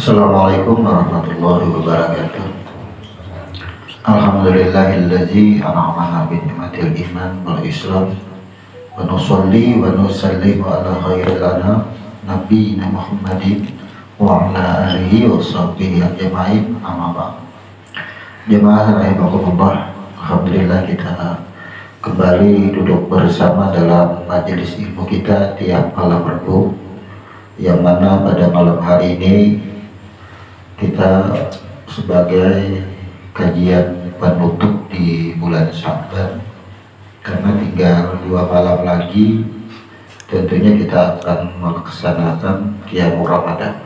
Assalamualaikum warahmatullahi wabarakatuh. Alhamdulillahilladzi an'ama bi ni'matil iman wal islam wa nusalli wa nusallimu ala khairil anam nabiyina Muhammadin wa ala alihi wa sahbihi ajma'in, amma ba'd. Jemaah rahimakumullah, alhamdulillah kita kembali duduk bersama dalam majelis ilmu kita tiap malam Rabu, yang mana pada malam hari ini kita sebagai kajian penutup di bulan Sya'ban, karena tinggal 2 malam lagi tentunya kita akan melaksanakan qiyamul Ramadan.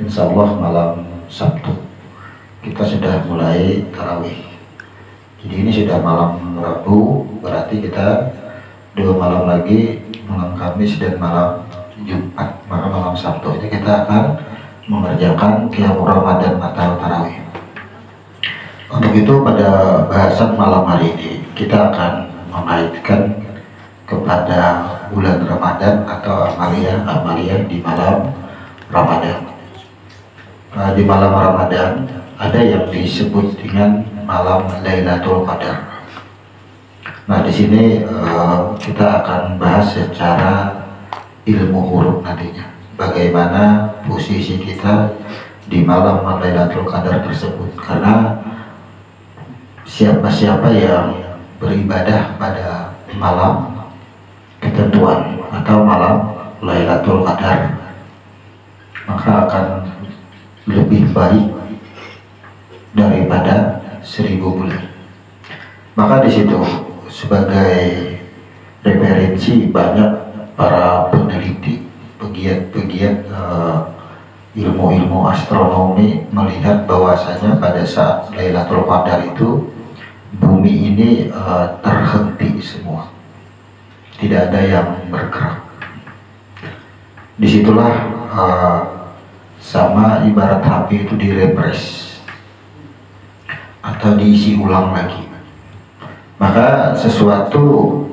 Insya Allah malam Sabtu kita sudah mulai tarawih. Jadi ini sudah malam Rabu, berarti kita 2 malam lagi, malam Kamis dan malam Jumat. Maka malam Sabtu ini kita akan mengerjakan qiyamul Ramadan atau tarawih. Untuk itu pada bahasan malam hari ini kita akan mengaitkan kepada bulan Ramadan atau amalia di malam Ramadan. Di malam Ramadan ada yang disebut dengan malam Lailatul Qadar. Nah, di sini kita akan bahas secara ilmu huruf nantinya, bagaimana posisi kita di malam Lailatul Qadar tersebut. Karena siapa-siapa yang beribadah pada malam ketentuan atau malam Lailatul Qadar, maka akan lebih baik daripada 1000 bulan. Maka di situ sebagai referensi banyak para peneliti, pegiat-pegiat ilmu-ilmu astronomi melihat bahwasanya pada saat Lailatul Qadar itu bumi ini terhenti semua, tidak ada yang bergerak. Disitulah sama ibarat HP itu direfresh atau diisi ulang lagi. Maka sesuatu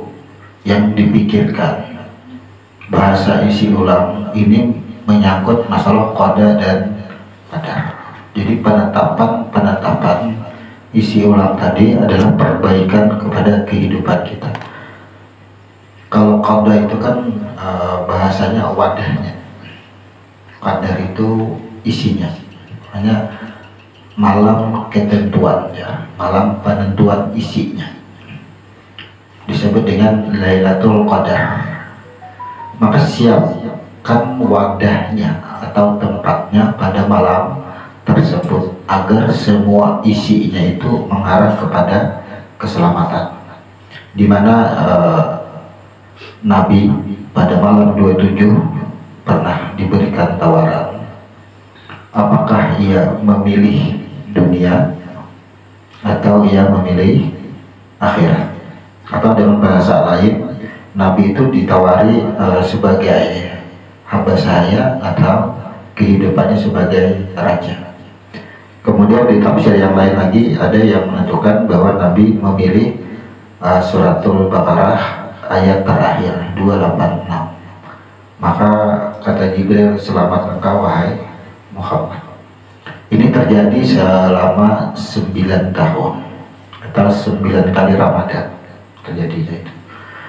yang dipikirkan, bahasa isi ulang ini menyangkut masalah qada dan qadar. Jadi penetapan isi ulang tadi adalah perbaikan kepada kehidupan kita. Kalau qada itu kan bahasanya wadahnya, qadar itu isinya, hanya malam ketentuan, ya, malam penentuan isinya disebut dengan Lailatul Qadar. Maka siapkan wadahnya atau tempatnya pada malam tersebut agar semua isinya itu mengarah kepada keselamatan. Dimana Nabi pada malam 27 pernah diberikan tawaran, apakah ia memilih dunia atau ia memilih akhirat. Atau dalam bahasa lain, Nabi itu ditawari sebagai hamba saya atau kehidupannya sebagai raja. Kemudian di tafsir yang lain lagi ada yang menentukan bahwa Nabi memilih suratul Baqarah ayat terakhir 286. Maka kata Jibril, selamat engkau wahai Muhammad. Ini terjadi selama 9 tahun atau 9 kali Ramadan terjadinya itu.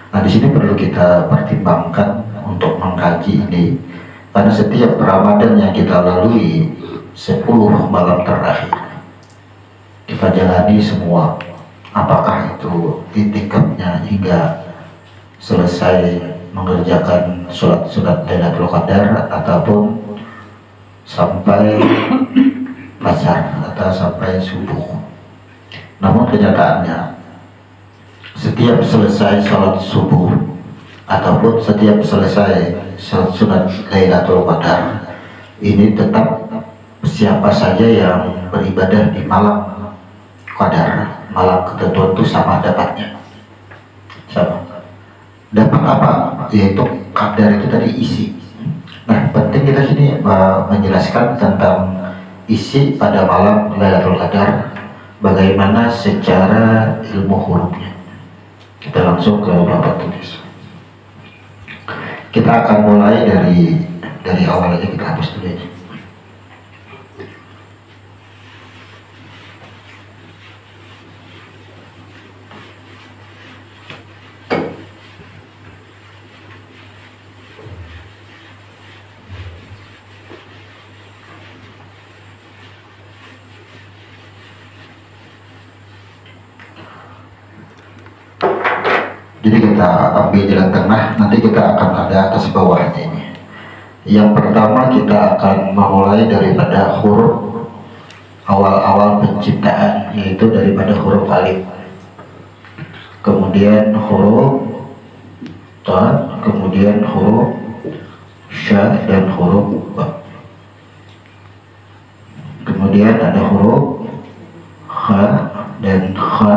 Nah, di sini perlu kita pertimbangkan untuk mengkaji ini, karena setiap Ramadan yang kita lalui 10 malam terakhir kita jalani semua, apakah itu itikafnya hingga selesai mengerjakan sholat Lailatul Qadar ataupun sampai fajar atau sampai subuh. Namun kenyataannya setiap selesai sholat subuh ataupun setiap selesai sholat sunat Lailatul Qadar ini tetap siapa saja yang beribadah di malam Qadar, malam ketentuan itu sama dapatnya. Sama. Dapat apa? Yaitu qadar itu tadi isi. Nah, penting kita sini menjelaskan tentang isi pada malam Lailatul Qadar, bagaimana secara ilmu hurufnya. Kita langsung ke bapak tulis. Kita akan mulai dari awal aja, kita hapus dulu aja. Jadi kita ambil jalan tengah, nanti kita akan ada atas bawahnya ini. Yang pertama kita akan memulai daripada huruf awal-awal penciptaan, yaitu daripada huruf alif, kemudian huruf ta, kemudian huruf sya dan huruf ba. Kemudian ada huruf ha dan kha,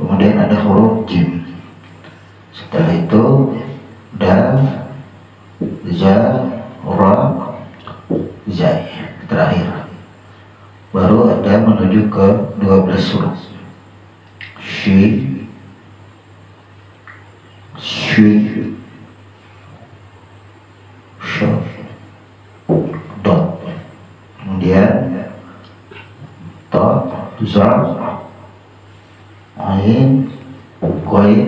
kemudian ada huruf jim. Setelah itu dal, za, ra, zai. Terakhir baru ada menuju ke 12 huruf shi, shi, sha, dot, kemudian ta, za, ain, ghain,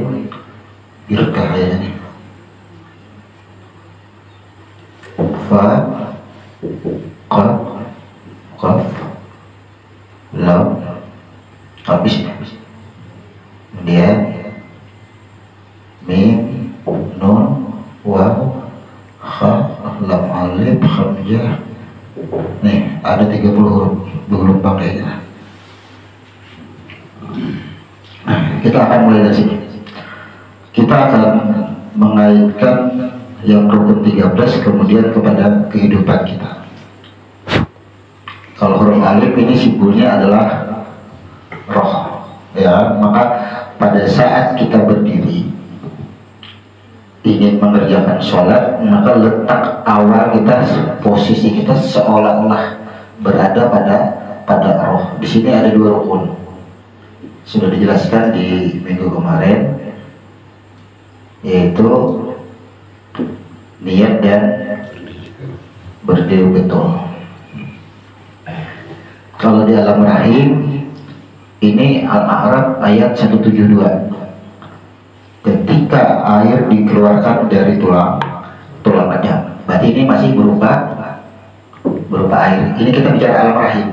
birkah ya ini, fa, qaf, qaf, lam, habis. Kemudian mim, nun, waw, kha, lam, alif, hamzah. Nih ada 30 huruf bergelombang kayaknya. Kita akan mulai dari sini. Kita akan mengaitkan yang rukun 13 kemudian kepada kehidupan kita. Kalau huruf alif ini simbolnya adalah roh, ya. Maka pada saat kita berdiri ingin mengerjakan sholat, maka letak awal kita, posisi kita seolah-olah berada pada roh. Di sini ada 2 rukun, sudah dijelaskan di minggu kemarin, yaitu niat dan berdiri betul. Kalau di alam rahim ini Al-A'raf ayat 172, ketika air dikeluarkan dari tulang adam, berarti ini masih berupa air. Ini kita bicara alam rahim,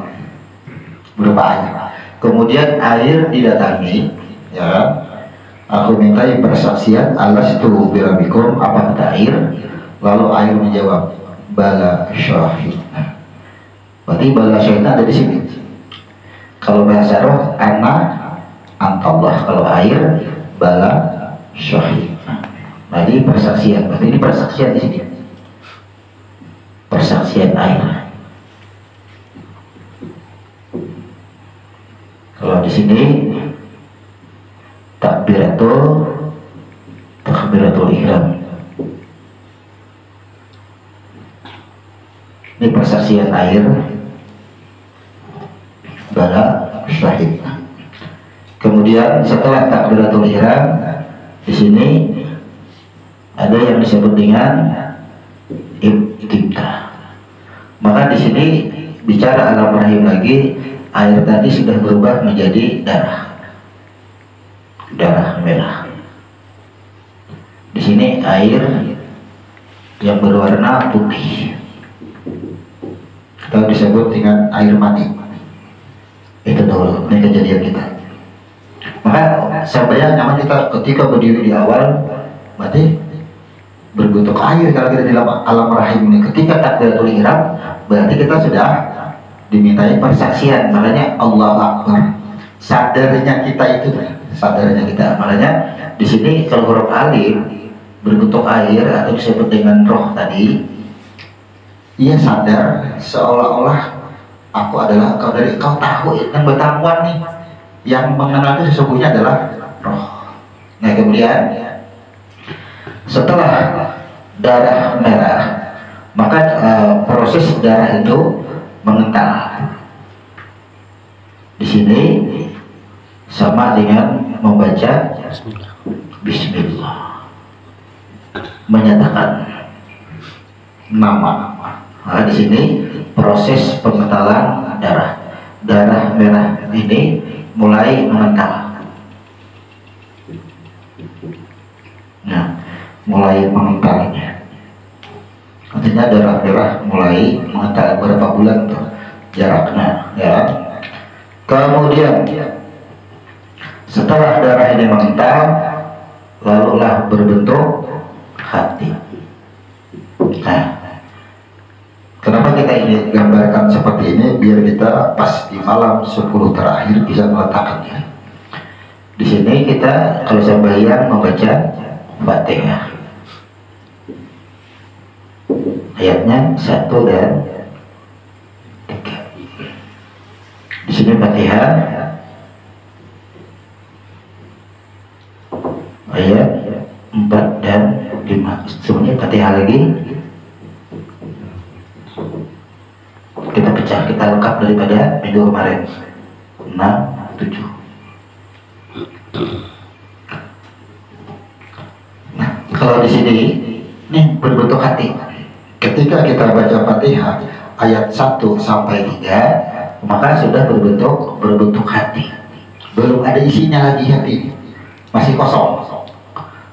berupa air. Kemudian air didatangi, ya, aku minta persaksian alastu birabikum, apa kata air? Lalu air menjawab bala syahid. Berarti bala syahid ada di sini. Kalau bahasa roh ana antallah, kalau air bala syahid. Nah ini persaksian, berarti ini persaksian di sini, persaksian air. Kalau di sini takbiratul ihram. Ini persaksian air bala syahid. Kemudian setelah takbiratul ihram, di sini ada yang disebut dengan ibtidah. Maka di sini bicara alam rahim lagi, air tadi sudah berubah menjadi darah merah. Di sini air yang berwarna putih, atau disebut dengan air mani. Itu dulu, ini kejadian kita. Maka saya nyaman kita ketika berdiri di awal, berarti berbentuk air. Kalau kita di alam rahim ini, ketika takbiratul ihram, berarti kita sudah dimintai persaksian. Makanya Allah Akbar, sadarnya kita itu, sadarnya kita. Makanya di sini kalau huruf alif berbentuk air atau disebut dengan roh tadi, ia sadar seolah-olah aku adalah kau, dari kau tahu yang bertamuan nih, yang mengenal itu sesungguhnya adalah roh. Nah kemudian setelah darah merah, maka proses darah itu mengental. Di sini sama dengan membaca Bismillah, menyatakan nama. Nah, di sini proses pengentalan darah merah ini mulai mengental. Nah, mulai mengentalnya, artinya darah merah mulai mengental. Berapa bulan tuh jaraknya, ya. Kemudian setelah darah ini mengental, lalulah berbentuk hati. Nah, kenapa kita ini gambarkan seperti ini? Biar kita pas di malam 10 terakhir bisa meletakkannya. Di sini kita kalau sembahyang membaca Fatihah. Ayatnya 1 dan 3. Di sini Fatihah ayat 4 dan 5. Sebenarnya Fatihah lagi kita pecah, kita lengkap daripada minggu kemarin 6, 7. Nah, kalau di sini ini berbentuk hati. Ketika kita baca Fatihah ayat 1 sampai 3, maka sudah berbentuk hati. Belum ada isinya lagi hati ini. Masih kosong.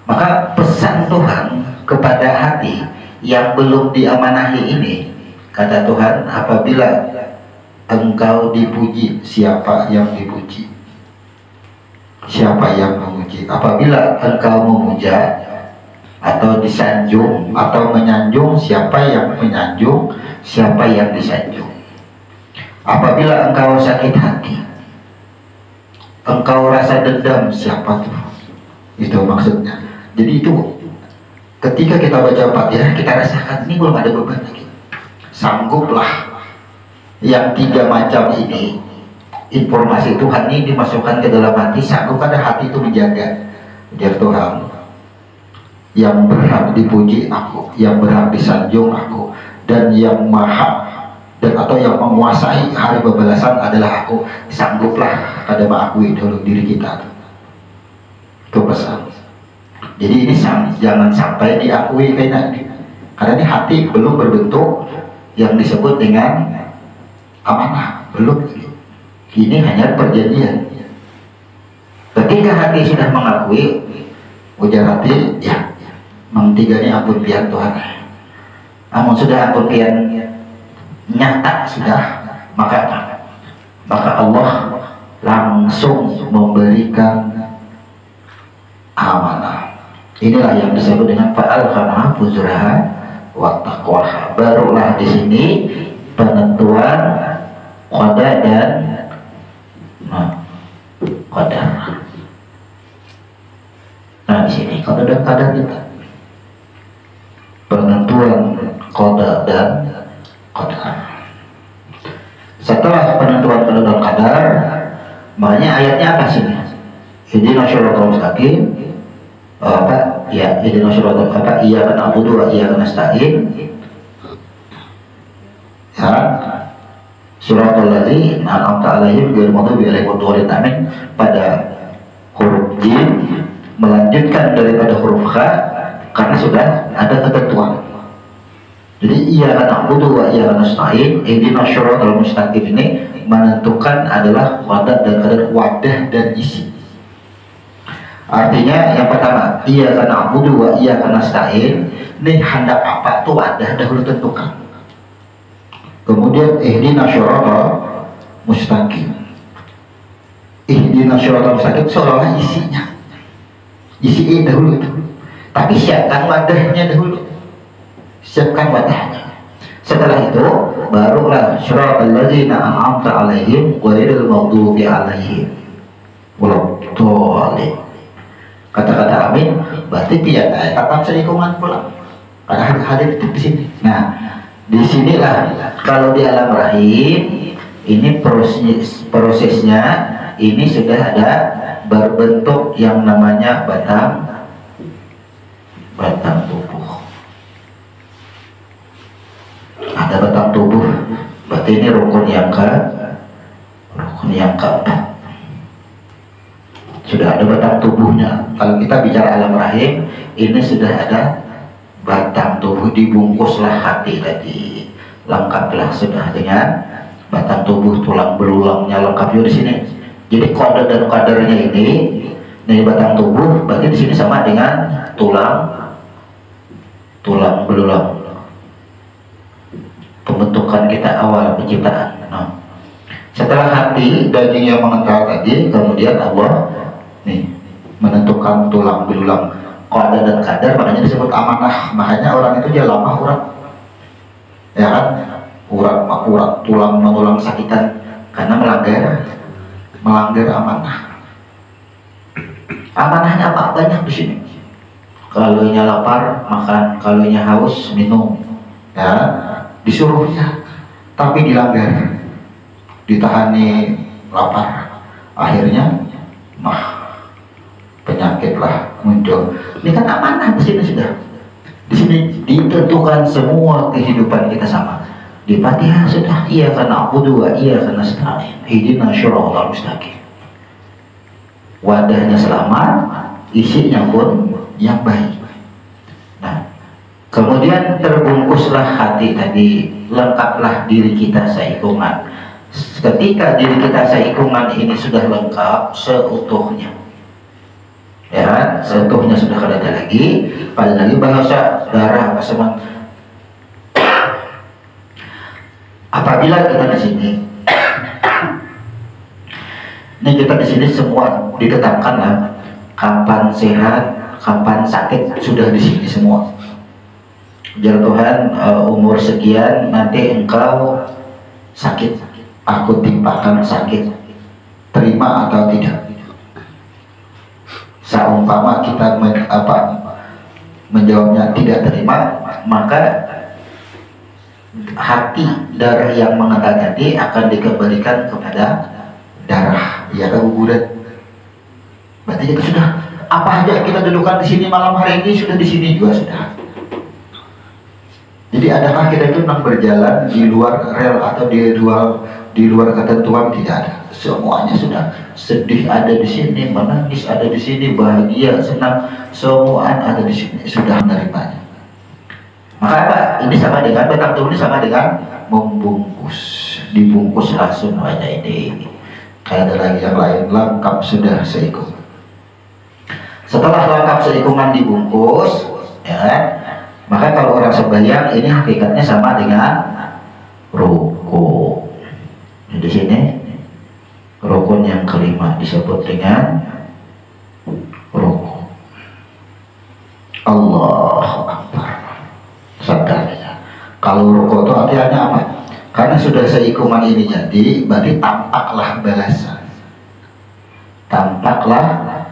Maka pesan Tuhan kepada hati yang belum diamanahi ini, kata Tuhan, apabila engkau dipuji, siapa yang dipuji? Siapa yang memuji? Apabila engkau memuja atau disanjung atau menyanjung, siapa yang menyanjung, siapa yang disanjung? Apabila engkau sakit hati, engkau rasa dendam, siapa tuh? Itu maksudnya. Jadi itu ketika kita baca Fatihah, kita rasakan ini belum ada beban lagi. Sangguplah yang 3 macam ini, informasi Tuhan ini dimasukkan ke dalam hati. Sanggup ada hati itu menjaga. Biar Tuhan yang berhak dipuji aku, yang berhak disanjung aku, dan yang maha dan atau yang menguasai hari pembalasan adalah aku. Sangguplah pada mengakui dulu diri kita. Itu pesan. Jadi ini jangan sampai diakui kayak ini, karena ini hati belum berbentuk yang disebut dengan amanah, belum. Ini hanya perjanjian. Ketika hati sudah mengakui, ujar hati, ya, mengtigani ampun pian Tuhan. Namun sudah ampun pian nyata sudah, maka Allah langsung memberikan amanah. Inilah yang disebut dengan fa'alhamaha fujuraha wa taqwaha. Barulah di sini penentuan qada dan qadar. Nah, di sini qada dan qadar kita. Penentuan qada dan qadar. Setelah penentuan qada dan qadar, makanya ayatnya apa sih? Ihdinas shiratal mustaqim. Apa? Ya, ihdinas shiratal apa? Iyyaka na'budu wa iyyaka nasta'in. Ya. Suratul ladzina an'amta 'alaihim ghairil maghdubi 'alaihim waladdallin. Amin. Pada huruf jim melanjutkan daripada huruf kha karena sudah ada ketentuan. Jadi iyyaka na'budu wa iyyaka nasta'in, ihdinas shiratal mustaqim ini menentukan adalah wadah dan kadar wadah dan isi. Artinya yang pertama, iyyaka na'budu wa iyyaka nasta'in, ini hendak apa tuh wadah dahulu tentukan. Kemudian ihdinas shiratal mustaqim. Ihdinas shiratal mustaqim seolah-olah isinya. Isiin dahulu itu. Tapi siapkan wadahnya dahulu. Siapkan wadahnya. Setelah itu barulah shiratal ladzina an'amta 'alaihim ghairil maghdubi 'alaihim waladdallin. Kata-kata amin berarti pian tatap selingkungan pulang. Karena hadir di sini. Nah, di sinilah kalau di alam rahim ini prosesnya ini sudah ada berbentuk yang namanya batang tubuh. Ada batang tubuh, berarti ini rukun yang keempat. Sudah ada batang tubuhnya. Kalau kita bicara alam rahim, ini sudah ada batang tubuh, dibungkuslah hati tadi, lengkaplah sudah dengan batang tubuh, tulang belulangnya lengkap juga di sini. Jadi kode dan kadernya ini batang tubuh, berarti di sini sama dengan tulang belulang. Pembentukan kita awal penciptaan. Nah, setelah hati daging yang mengental tadi, kemudian Allah nih menentukan menentukan tulang belulang qada dan kadar, makanya disebut amanah. Makanya orang itu dia lama urat, ya kan, urat tulang menulang sakitan karena melanggar amanah. Amanahnya apa? Banyak di sini. Kalau lapar makan, kalau haus minum, ya disuruhnya, tapi dilanggar, ditahani lapar, akhirnya penyakitlah muncul. Ini kan amanah di sini sudah. Di sini ditentukan semua kehidupan kita sama. Di Fatihah sudah, iya karena aku dua, iya karena nasta'in, ihdinas shiratal mustaqim. Wadahnya selamat, isinya pun yang baik. Nah, kemudian terbungkuslah hati tadi, lengkaplah diri kita seikungan. Ketika diri kita seikungan ini sudah lengkap seutuhnya, ya, seutuhnya sudah kada ada lagi, pada lagi bahasa darah pasaman. Apabila kita di sini, ini kita di sini semua ditetapkan lah, kapan sehat, kapan sakit, sudah di sini semua. Jar Tuhan, umur sekian nanti engkau sakit, aku timpakan sakit, terima atau tidak? Seumpama kita menjawabnya tidak terima, maka hati darah yang mengenal tadi akan dikembalikan kepada darah, ya keguguran. Berarti kita sudah, apa aja kita dudukan di sini malam hari ini sudah di sini juga sudah. Jadi adakah kita itu memang berjalan di luar rel atau di luar ketentuan? Tidak ada. Semuanya sudah. Sedih ada di sini, menangis ada di sini, bahagia, senang, semua ada di sini, sudah menerimanya. Maka apa? Ini sama dengan batang tubuh, ini sama dengan membungkus, dibungkuslah semuanya ini. Kayak ada lagi yang lain, lengkap sudah seikum. Setelah lengkap seikungan dibungkus, ya kan? Maka kalau orang sembahyang ini hakikatnya sama dengan ruku. Di sini rukun yang kelima disebut dengan ruku. Allahu Akbar. Sadarnya. Kalau ruku itu artinya apa? Karena sudah seikungan ini jadi, berarti tampaklah balasan. Tampaklah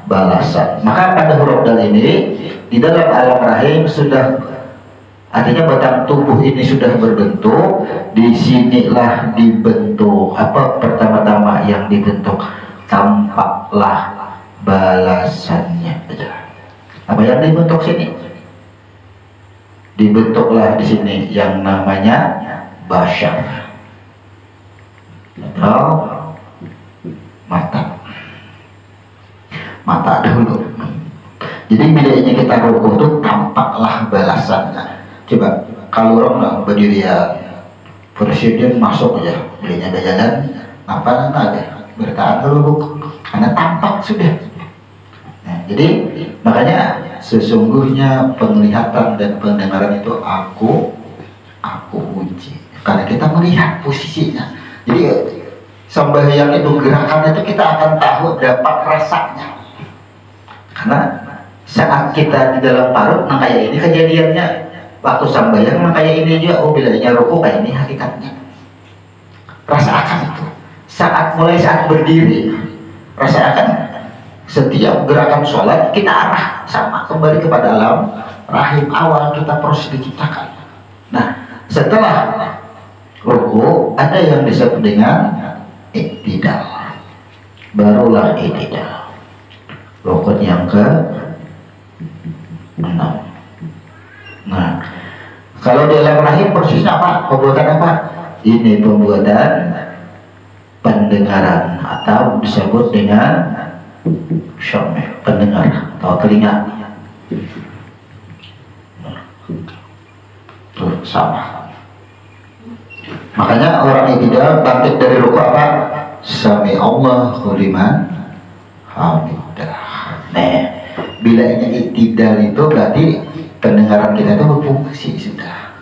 balasan. Maka pada huruf dal ini di dalam alam rahim sudah, artinya batang tubuh ini sudah berbentuk. Disinilah dibentuk apa pertama-tama yang dibentuk, tampaklah balasannya. Apa yang dibentuk sini? Dibentuklah di sini yang namanya basyar atau mata dahulu. Jadi bedanya kita ruku itu tampaklah balasannya. Coba kalau orang berdiri ya, presiden masuk aja, belinya ada jalan, apa ada bertahan dulu karena tampak sudah. Nah, jadi makanya sesungguhnya penglihatan dan pendengaran itu aku uji, karena kita melihat posisinya. Jadi sembahyang itu gerakannya itu kita akan tahu, dapat rasanya. Karena saat kita di dalam parut, nah kayak ini kejadiannya waktu sembahyang, nah kayak ini juga. Oh, bilanya ruku kayak ini hakikatnya. Rasakan itu. Saat berdiri, rasakan setiap gerakan sholat kita arah sama kembali kepada alam rahim awal kita proses diciptakan. Nah, setelah ruku ada yang disebut dengan iktidal, barulah iktidal, rukun yang ke-6. Nah, kalau di alam rahim persisnya apa? Pembuatan apa? Ini pembuatan pendengaran atau disebut dengan syam'ah, pendengar atau telinga. Tuh sama. Makanya orang yang tidak bangkit dari ruku apa? Sami Allahu liman hamidah. Nah, bila ini iktidal itu berarti pendengaran kita itu berfungsi sudah.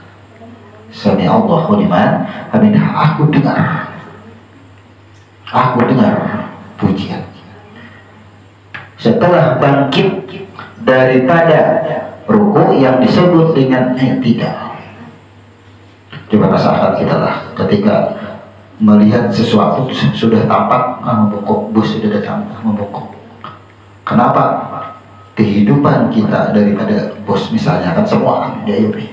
Sami Allahu liman hamidah. Aku dengar pujian. setelah bangkit daripada ruku yang disebut dengan i'tidal. Coba rasakan kita lah ketika melihat sesuatu sudah tampak membungkuk, bus sudah datang membungkuk. Kenapa? Kehidupan kita daripada bos misalnya kan semua diayuhi.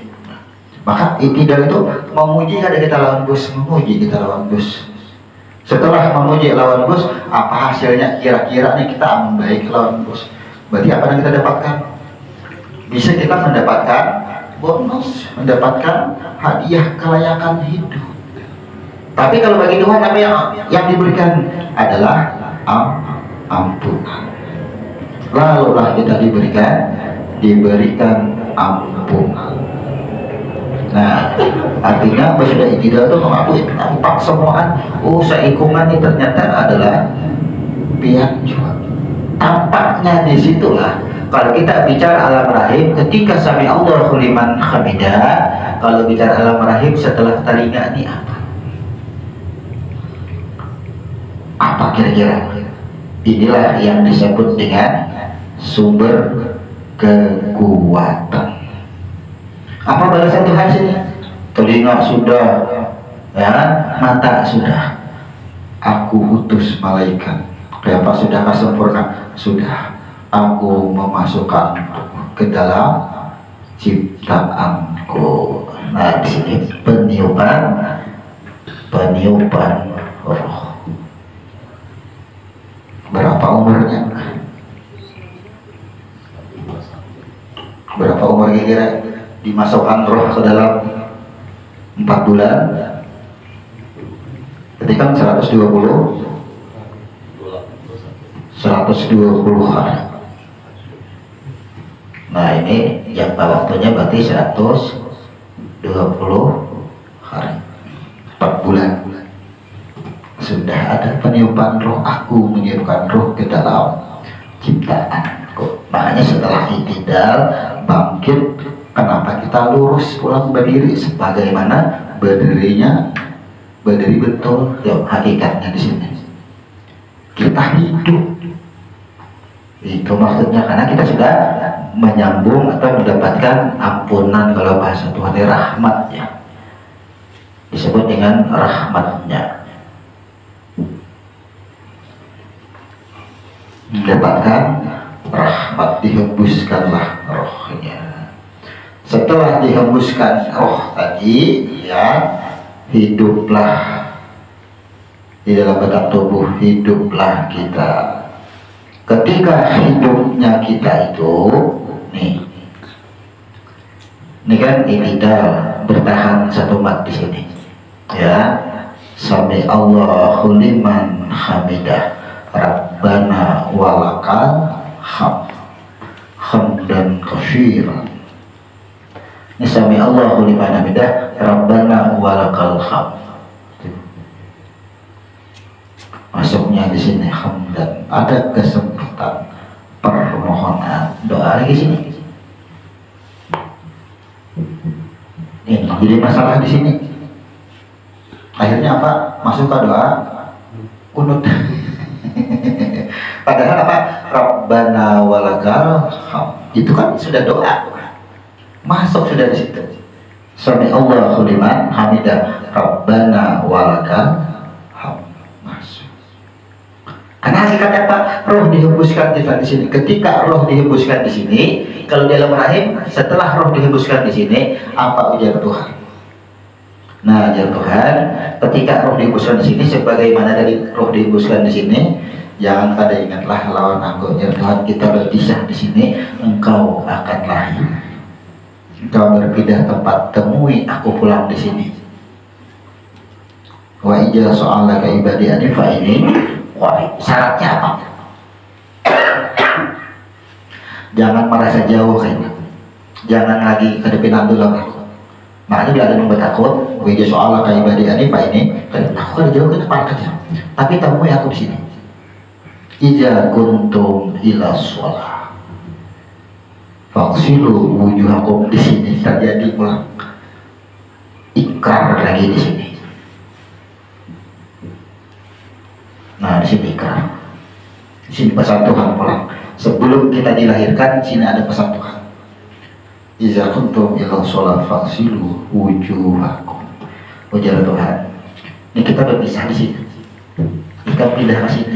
Maka i'tidal itu memuji ada kita lawan bos, memuji kita lawan bos. Setelah memuji lawan bos, apa hasilnya? Kira-kira nih kita aman baik lawan bos. Berarti apa yang kita dapatkan? Bisa kita mendapatkan bonus, mendapatkan hadiah kelayakan hidup. Tapi kalau bagi Tuhan apa yang diberikan adalah ampunan. Lalulah kita diberikan ampunan. Nah, artinya sudah i'tidal itu mengakui tampak semuaan seikungan ini ternyata adalah pihak juga. Tampaknya disitulah kalau kita bicara alam rahim, ketika sami Allahu liman hamidah, kalau bicara alam rahim setelah telinga ini apa? Apa kira-kira? Inilah yang disebut dengan sumber kekuatan. Apa balasan Tuhan sini? Telinga sudah, ya, mata sudah. Aku utus malaikat. Apa sudah sempurna? Sudah. Aku memasukkan ke dalam ciptaanku. Nah, di sini peniupan roh. Berapa umurnya? Berapa umur kira-kira? Dimasukkan roh ke dalam 4 bulan, ketika 120 hari. Nah ini jangka waktunya berarti 120 hari, 4 bulan. Sudah ada peniupan roh, aku meniupkan roh ke dalam ciptaanku. Makanya setelah i'tidal bangkit, kenapa kita lurus pulang berdiri sebagaimana berdiri betul. Ya, hakikatnya di sini kita hidup. Itu maksudnya karena kita sudah menyambung atau mendapatkan ampunan, kalau bahasa Tuhan ini rahmatnya, disebut dengan rahmatnya. Mendapatkan rahmat, dihembuskanlah rohnya. Setelah dihembuskan roh tadi, ya, hiduplah di dalam badan tubuh, hiduplah kita. Ketika hidupnya kita itu, nih kan i'tidal, bertahan 1 mat di sini, ya. Sami Allahu liman hamidah, Rabbana walakal hamdan katsiran. Ini sami Allahu liman hamidah, Rabbana walakal hamd. Masuknya di sini hamdan, ada kesempatan permohonan doa lagi sini. Ini jadi masalah di sini. Akhirnya apa? Masuk ke doa kunut. Padahal apa? Rabbana walakal hamd. Itu kan sudah doa. Masuk sudah di situ. Sami Allahu liman hamidah, Rabbana walakal hamd. Masuk. Karena hakikatnya apa? Roh dihembuskan di sini. Ketika roh dihembuskan di sini, kalau di dalam rahim, setelah roh dihembuskan di sini, apa ujar Tuhan? Nah, ujar Tuhan, ketika roh dihembuskan di sini, sebagaimana dari roh dihembuskan di sini, jangan pada ingatlah lawan aku, ujar Tuhan, kita berpisah di sini, engkau akan lahir. Engkau berpindah tempat, temui aku pulang di sini. Wa ija so'alaka ibadi anifa ini. Wah, syaratnya apa? Jangan merasa jauh kayaknya. Jangan lagi kedepinan dulu aku. Makanya bila ada yang bertakut, wajah soal kayak ibadi Hanifah ini, aku kan jauh ke depan kerja. Tapi temui aku di sini. Ija kuntum ila sholah, faksilu wujuhakum, di sini terjadi pulang ikrar lagi di sini. Nah, di sini ikrar, di sini pesan Tuhan pulang. Sebelum kita dilahirkan, sini ada pesan Tuhan. Iza kuntum ila sholat faksilu wujuhakum. Ujar Tuhan. Ini kita berpisah di sini. Kita pindah ke sini.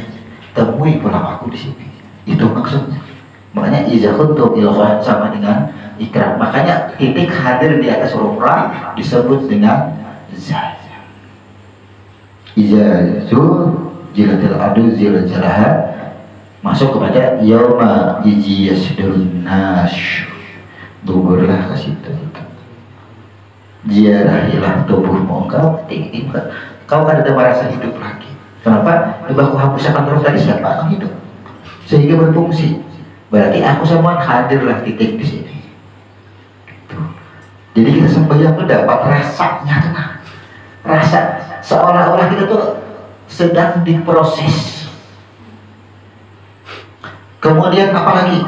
Temui pulang aku di sini. Itu maksudnya. Makanya iza kuntum ila sholat sama dengan ikram. Makanya titik hadir di atas huruf ra disebut dengan za. Iza jilatil adu zilzalaha, masuk kepada yauma iji yasdurun nash, gugurlah ke situ. Ziarahilah tubuhmu engkau tinggi, kau kan ada merasa hidup lagi. Kenapa? Coba aku hapuskan huruf tadi, siapa akan hidup sehingga berfungsi. Berarti aku semua hadirlah titik di sini. Jadi kita sembahyang itu dapat rasanya tenang, rasa seolah-olah kita tuh sedang diproses. Kemudian apalagi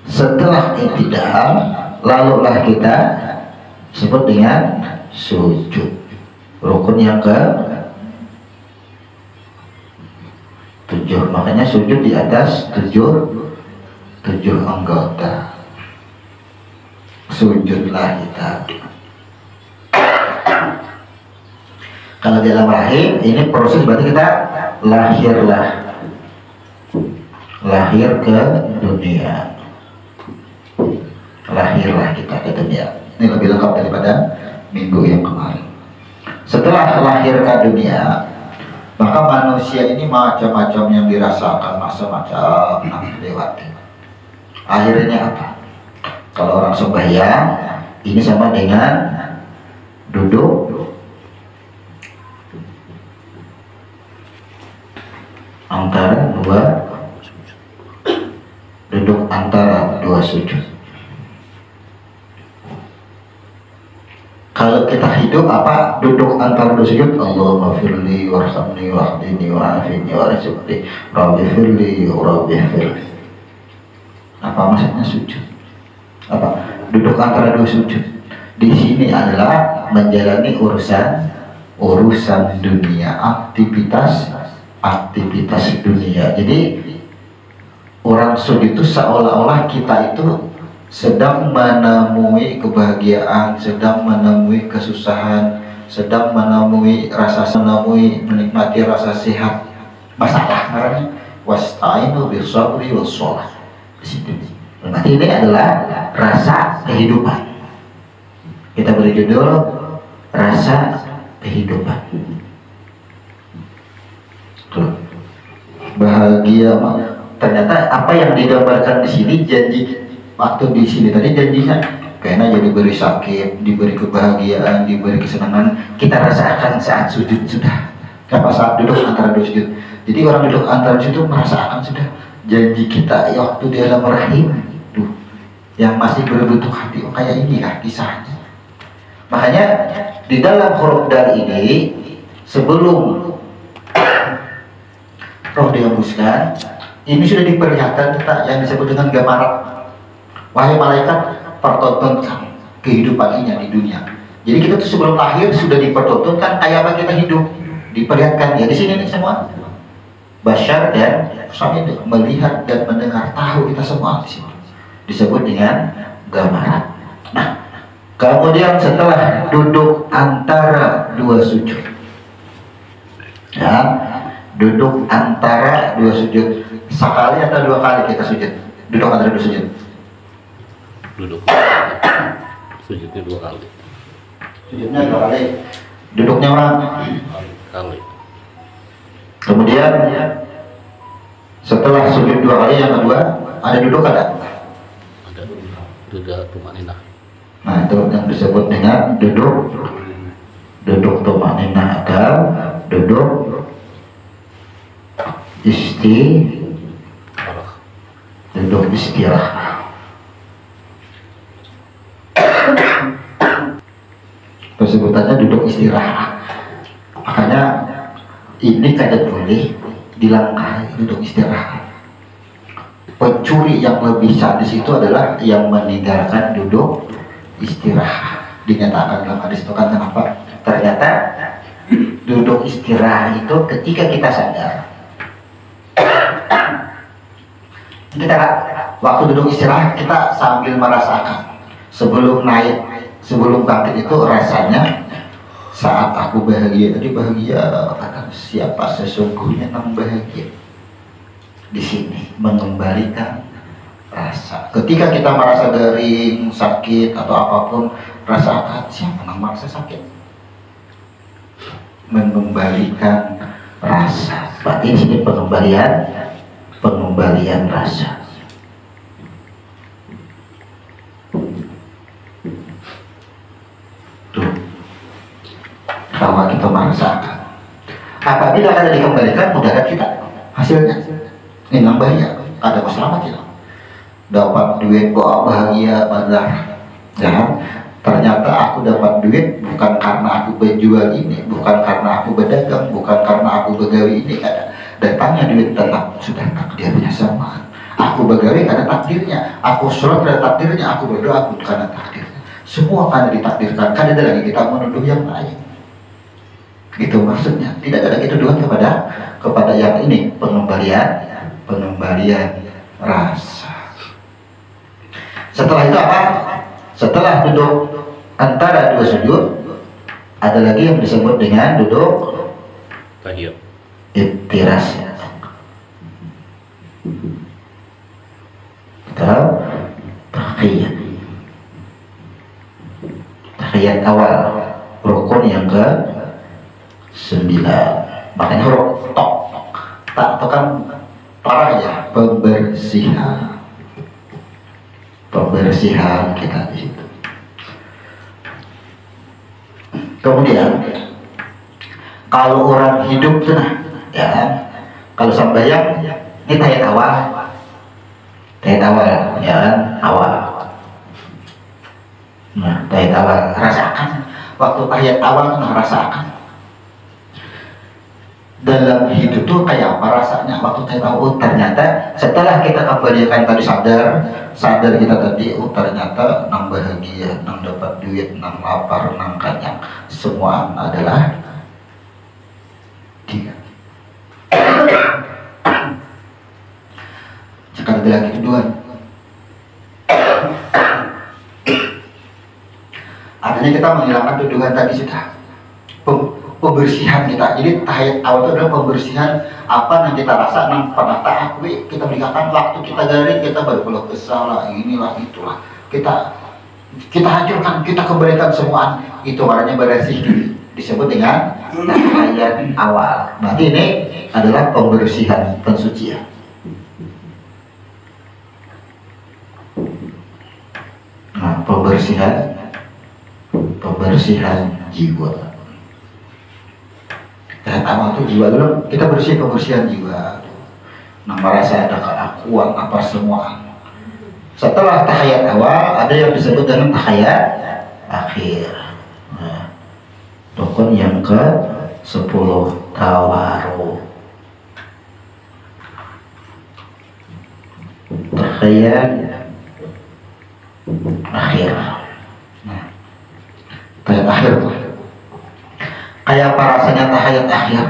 setelah i'tidal, lalulah kita sebut dengan sujud, rukun yang ke 7. Makanya sujud di atas 7 anggota. Sujudlah kita. Kalau di alam rahim ini proses, berarti kita lahir ke dunia. Lahirlah kita ke dunia. Ini lebih lengkap daripada minggu yang kemarin. Setelah lahir ke dunia, maka manusia ini macam-macam yang dirasakan, macam-macam yang dilewati. Akhirnya apa? Kalau orang sembahyang, ini sama dengan duduk antara dua sujud. Kalau kita hidup apa? Duduk antara dua sujud. Allahumma firli warhamni wahdini wa'afini warzuqni rabbi firli rabbi firli. Apa maksudnya sujud? Apa? Duduk antara dua sujud. Di sini adalah menjalani urusan dunia, aktivitas dunia. Jadi orang sujud itu seolah-olah kita itu sedang menemui kebahagiaan, sedang menemui kesusahan, sedang menemui menikmati rasa sehat. Masalah karena wasta'inu bisabri wassholah. Di situ. Berarti ini adalah rasa kehidupan. Kita beri judul rasa kehidupan. Tuh. Bahagia. Ternyata apa yang digambarkan di sini, janji waktu di sini tadi janjinya karena jadi diberi sakit, diberi kebahagiaan, diberi kesenangan, kita rasakan saat sujud sudah. Apa saat duduk antara dua sujud. Jadi orang duduk antara sujud itu merasakan sudah janji kita ya, waktu di alam rahim tuh yang masih berbentuk hati, oh, kayak ini lah kisahnya. Makanya di dalam huruf dal ini sebelum roh dihembuskan, ini sudah diperlihatkan yang disebut dengan gamarat. Wahai malaikat, pertontonkan kehidupan ini di dunia. Jadi kita tuh sebelum lahir sudah dipertontonkan kayak apa kita hidup, diperlihatkan ya di sini nih semua. Basyar dan sambil melihat dan mendengar, tahu kita semua di sini. Disebut dengan gamarat. Nah, kemudian setelah duduk antara dua sujud, ya, duduk antara dua sujud, sekali atau dua kali kita sujud? Duduk antara dua sujud. Duduk. Sujudnya 2 kali. Sujudnya 2 kali. Duduknya orang kali. Kemudian setelah sujud 2 kali, yang kedua ada duduk ada? Ada. Duduk tumaninah. Nah, itu yang disebut dengan duduk tumaninah atau duduk istirahat. Sebutannya duduk istirahat. Makanya ini kadang boleh dilangkahi duduk istirahat. Pencuri yang lebih sadis itu adalah yang meninggalkan duduk istirahat. Dinyatakan dalam hadis itu kan, kenapa? Ternyata duduk istirahat itu ketika kita sadar Kita waktu duduk istirahat kita sambil merasakan sebelum naik, sebelum bangkit itu rasanya saat aku bahagia. Tadi bahagia kata siapa sesungguhnya yang bahagia di sini mengembalikan rasa. Ketika kita merasa garing, sakit atau apapun, rasakan siapa yang merasa sakit, mengembalikan rasa. Berarti di sini pengembalian rasa. Tuh, bahwa kita merasakan. Apabila ada dikembalikan, mudarat kita hasilnya ini bahaya, ada selamat kita. Dapat duit kok bahagia bandar, ya. Ternyata aku dapat duit bukan karena aku berjual ini, bukan karena aku berdagang, bukan karena aku begawe ini. Datangnya duit tetap sudah takdirnya sama. Aku begawe karena takdirnya, aku sholat karena takdirnya, aku berdoa karena takdirnya. Semua karena ditakdirkan. Kan ada lagi kita menuduh yang lain. Gitu maksudnya. Tidak ada lagi tuduhan kepada yang ini, pengembalian rasa. Setelah itu apa? Setelah duduk antara dua sujud, ada lagi yang disebut dengan duduk tahiyat. Iftiras. Atau tahiyat. Tahiyat awal, rukun yang ke-9. Makanya huruf tok. Tak kan parah ya, pembersihan. Pembersihan kita di situ. Kemudian kalau orang hidup tuh nah, ya kan? Kalau sembahyang ini tahiyat awal, ya kan? Awal. Nah, tahiyat awal rasakan. Waktu tahiyat awal nah rasakan. Dalam hidup tuh kayak apa rasanya waktu tahiyat awal? Ternyata setelah kita kembalikan tadi sadar kita tadi, ternyata nang bahagia, nang dapat duit, nang lapar, nang kenyang, semua adalah dia. Sekarang ada lagi tuduhan. Artinya kita menghilangkan tuduhan tadi sudah. Pembersihan kita. Jadi tahiyat awal itu adalah pembersihan apa yang kita rasa nang pada ta'akwi, kita berikan waktu kita garing, kita berkeluh kesah lah, inilah itulah. Kita hancurkan, kita kembalikan semua. Itu warnanya bersih disebut dengan tahiyat awal. Berarti ini adalah pembersihan, pensucian. Nah, pembersihan jiwa. Tahiyat awal itu jiwa dulu, kita pembersihan jiwa. Nah, merasa ada keakuan apa semua. Setelah tahiyat awal ada yang disebut dengan tahiyat akhir. Nah, rukun yang ke-10 tawaruh. Tahiyat akhir. Nah, tahiyat akhir tuh. Kayak apa rasanya tahiyat akhir?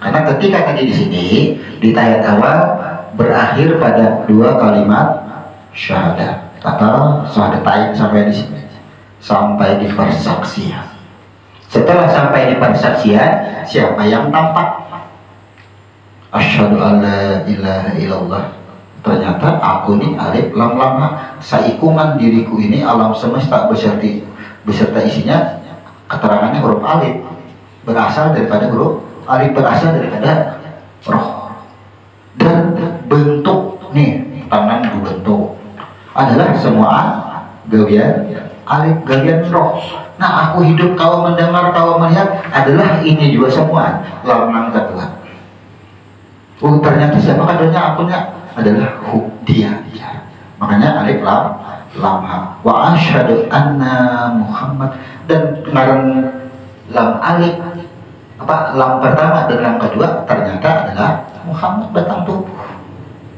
Karena ketika tadi di sini di tahiyat awal berakhir pada 2 kalimat syahadat atau syahadatain sampai di sini, sampai di persaksian. Setelah sampai di persaksian, siapa yang tampak? Asyhadu an la ilaha illallah. Ternyata aku ini alif lam lam ha. Saikungan diriku ini alam semesta beserta isinya, keterangannya huruf alif. Berasal daripada huruf alif, berasal daripada roh. Dan bentuk nih, tangan berbentuk adalah semua gawian alif, gawian roh. Nah, aku hidup, kau mendengar, kau melihat adalah ini juga semua. Lam kedua. Ternyata siapa kadonya? Akunya adalah dia. Makanya alif lam ha. Wa asyhadu anna Muhammad. Dan ngaran lam alif lam pertama dan lam kedua ternyata adalah Muhammad batang tubuh.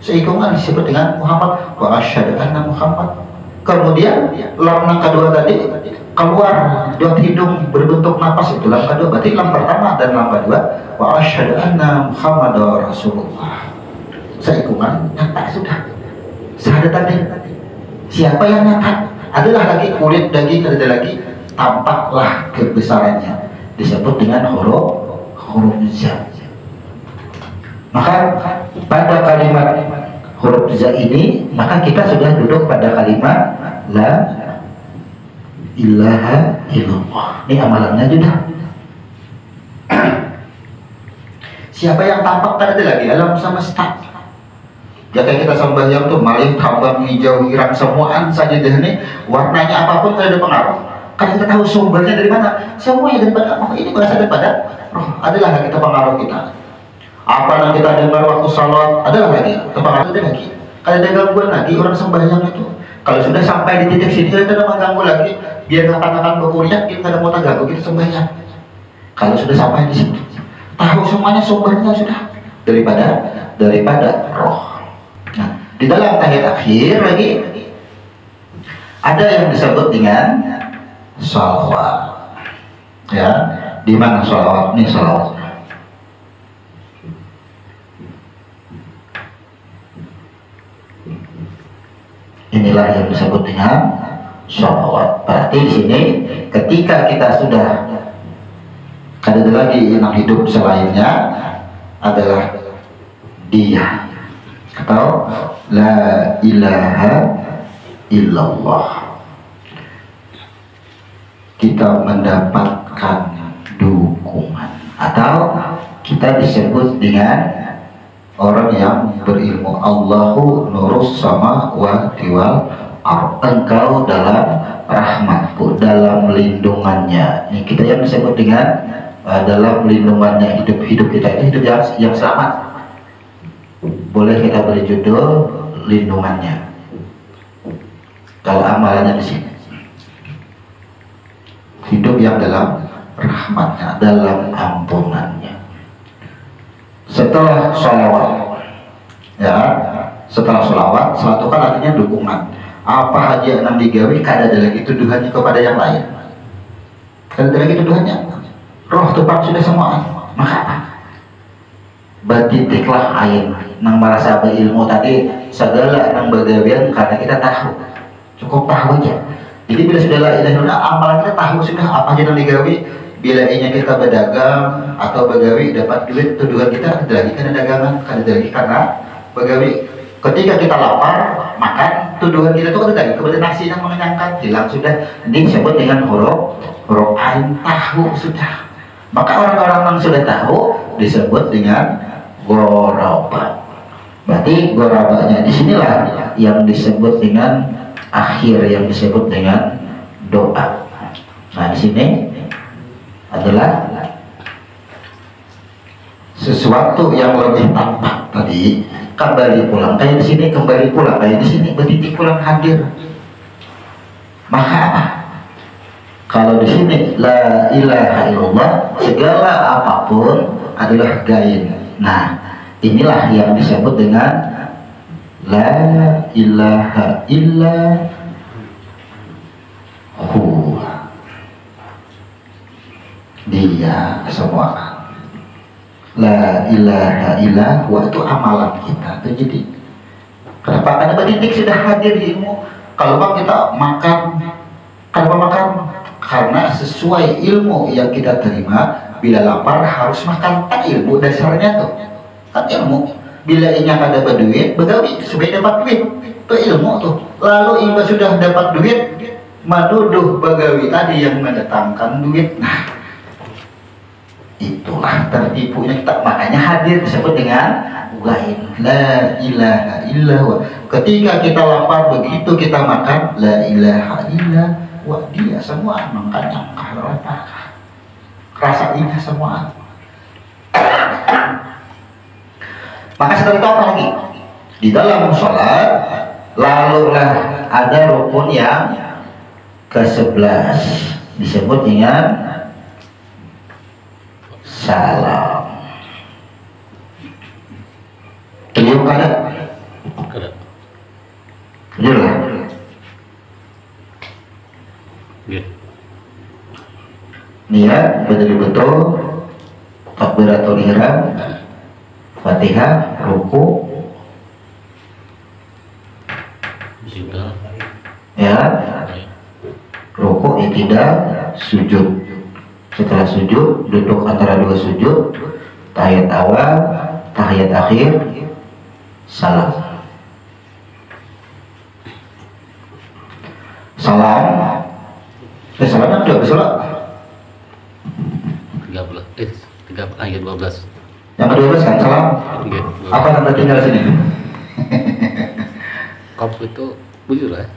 Seikungan disebut dengan Muhammad. Wa asyhadu anna Muhammad. Kemudian lam yang kedua tadi keluar dari hidung berbentuk napas, itu lam kedua. Berarti lam pertama dan lam kedua wa asyhadu anna Muhammadar Rasulullah. seikungan nyata sudah. Syahadat tadi. Siapa yang nyata? Adalah lagi kulit daging, ada lagi tampaklah kebesarannya. Disebut dengan huruf za. Maka pada kalimat huruf za ini, maka kita sudah duduk pada kalimat la ilaha illallah. Ini amalannya sudah. Siapa yang tampak tadi lagi alam semesta. Ya kayak kita sembahyang tuh maling, tambang, hijau, irang, semuaan saja deh nih, warnanya apapun tidak ada pengaruh. Kan kita tahu sumbernya dari mana? Semuanya daripada Allah. Ini berasal daripada roh. Adalah kita pengaruh kita. Apa yang kita dengar waktu salat adalah lagi terpengaruh lagi. Kalau ada gangguan lagi orang sembahyang itu, kalau sudah sampai di titik sini kita tidak mengganggu lagi, biar katakan berkuliah kita tidak mau terganggu kita sembahyang. Kalau sudah sampai di situ, tahu semuanya sumbernya sudah daripada roh. Nah, di dalam tahiyat akhir lagi ada yang disebut dengan sholawat. Ya, di mana sholawat? Ini sholawat. Inilah yang disebut dengan sholawat. Berarti di sini ketika kita sudah ada lagi yang hidup selainnya adalah dia, atau la ilaha illallah, kita mendapatkan dukungan, atau kita disebut dengan orang yang berilmu. Allahu nurus samawati wal ardh, engkau dalam rahmatku, dalam lindungannya. Ini kita yang disebut dengan dalam lindungannya. Hidup kita ini hidup yang selamat. Boleh kita beri judul lindungannya. Kalau amalannya di sini, hidup yang dalam rahmatnya, dalam ampunannya. Setelah sholawat, ya, setelah sholawat, satu kan artinya dukungan. Apa aja yang digawe, kada ada lagi tuduhannya kepada yang lain. Kada ada lagi tuduhannya. Roh tepat sudah semua. Maka apa? Batitiklah ain nang merasa berilmu tadi, segala nang begawian karena kita tahu, cukup tahu aja. Jadi bila sudah la ilaha illallah, amalan kita tahu sudah apa aja yang digawi. Bila inya kita berdagang atau begawi dapat duit, tuduhan kita ada lagi karena dagangan, ada lagi karena begawi. Ketika kita lapar makan, tuduhan kita itu ada lagi kepada nasi yang mengenyangkan, hilang sudah. Ini disebut dengan huruf ain, tahu sudah. Maka orang-orang yang sudah tahu disebut dengan goraba. Berarti gorabanya disinilah yang disebut dengan akhir, yang disebut dengan doa. Nah di sini adalah sesuatu yang lebih tampak tadi, kembali pulang kayak di sini, kembali pulang kayak di sini, betitik pulang hadir. Maka apa? Kalau di sini la ilaha illallah, segala apapun adalah gaib. Nah, inilah yang disebut dengan la ilaha illahu. Dia semua. La ilaha illahu itu amalan kita. Jadi kenapa? Karena betitik sudah hadir di ilmu. Kalau kita makan, kenapa makan? Karena sesuai ilmu yang kita terima. Bila lapar harus makan, kan ilmu dasarnya tuh, kan ilmu. Bila inya ada berduit, begawi supaya dapat duit, itu ilmu tuh. Lalu iba sudah dapat duit, menuduh begawi tadi yang mendatangkan duit. Nah, itulah tertipunya kita. Makanya hadir disebut dengan gaib. La ilaha illallah. Ketika kita lapar, begitu kita makan, la ilaha illallah. Wah, dia semua makanya apa? Rasa indah semua. Maka setelah itu apa lagi? Di dalam sholat, lalulah ada rukun yang ke-11, disebut dengan salam. Beliau kada? Kada. Jelas. Iya. Niat betul-betul takbiratul ihram, Fatihah, ruku, Tidak. Ya, Ya. rukuk, i'tidal, sujud. Setelah sujud, duduk antara dua sujud, tahiyat awal, tahiyat akhir, salam. Salam. Salamnya udah bersolat. 13 ayat 12. Yang ke-12 kan salam. Nggih. Apa tanda tinggal sini? Kop itu bujur ya.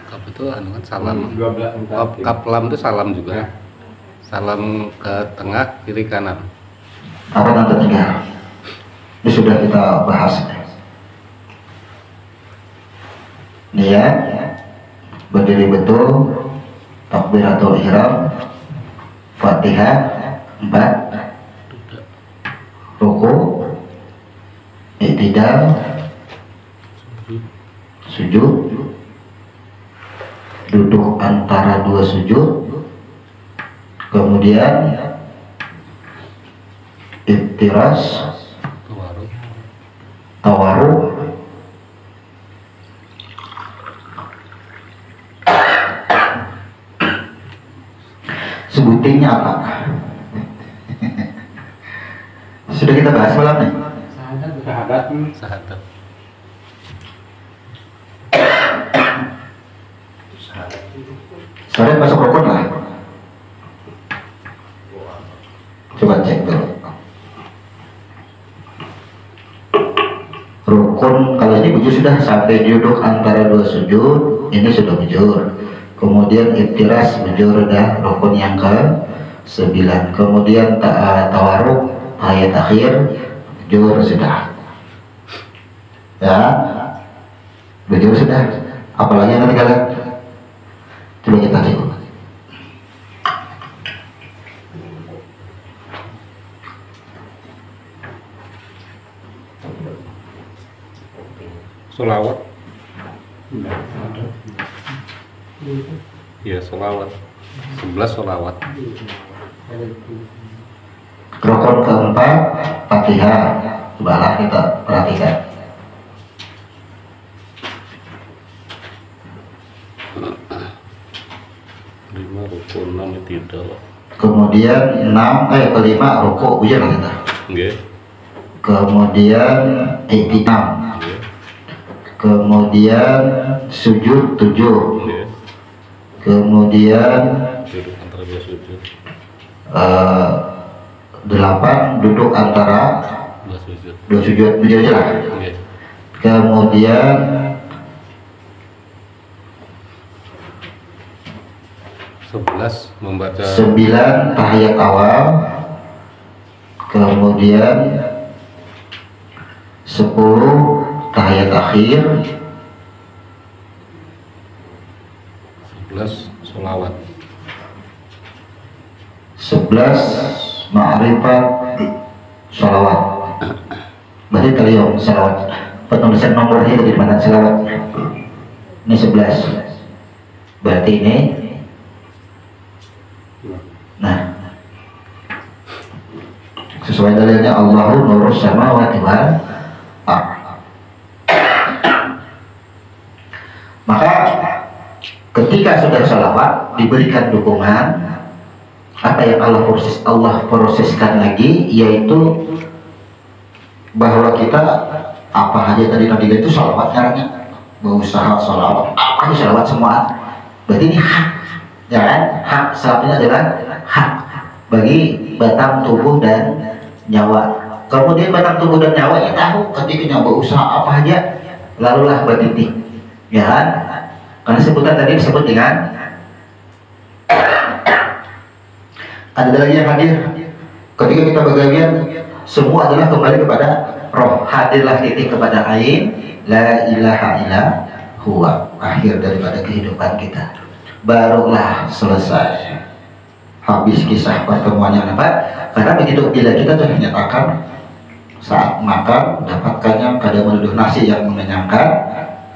Kop itu anu kan salam. 12 Kap lam itu salam juga. Salam ke tengah, kiri, kanan. Apa tanda tinggal? Ini sudah kita bahas. Niat, berdiri betul, takbiratul ihram, Fatihah 4, ruku, i'tidal, sujud, duduk antara dua sujud, kemudian iftiras, Tawaruk. tawaruk, sebutinnya apa? Sudah kita bahas malam nih. Syahadat. Sahadat. Sore masuk rukun lah. Coba cek dulu. Rukun kalau ini bujur sudah sampai duduk antara dua sujud, ini sudah bujur. Kemudian iftiras bujur dah rukun yang ke-9. Kemudian tawaruk ayat akhir bujur sudah. Ya, bujur sudah. Apalagi yang ketinggalan? Coba kita cek. Solawat. Ya, solawat. 11 solawat. Rukun keempat Fatihah. Cobalah kita perhatikan. Lima rukun, 6 tidak. Kemudian kelima rukuk bujur lah kita. Nggih. Kemudian i'tidal. Nggih. Kemudian sujud 7. Nggih. Kemudian Duduk antara dua sujud. 8 duduk antara Dua sujud. dua sujud bujur aja lah. Nggih. Kemudian 11 membaca 9 tahiyat awal. Kemudian 10 tahiyat akhir. 11 solawat. 11 ma'rifat sholawat. Berarti kalian sholawat. Penulisan nomornya di mana sholawat? Ini 11. Berarti ini. Nah, sesuai dalilnya Allahu nurus samawati wal ardh. Maka ketika sudah sholawat diberikan dukungan, apa yang Allah proseskan lagi, yaitu bahwa kita apa aja tadi Nabi itu sholawat caranya, berusaha sholawat, apa aja sholawat semua. Berarti ini hak, ya kan? Hak salatnya adalah hak bagi batang tubuh dan nyawa. Kemudian batang tubuh dan nyawa ya tahu ketika nyawa usaha apa aja, lalulah bertitik, ya kan? Karena sebutan tadi disebut dengan ada lagi yang hadir ketika kita begawian, semua adalah kembali kepada roh. Hadirlah titik kepada ain la ilaha illa huwa, akhir daripada kehidupan kita, barulah selesai habis kisah pertemuannya. Apa? Karena begitu bila kita sudah menyatakan saat makan dapatkannya kadang menuduh nasi yang mengenyangkan,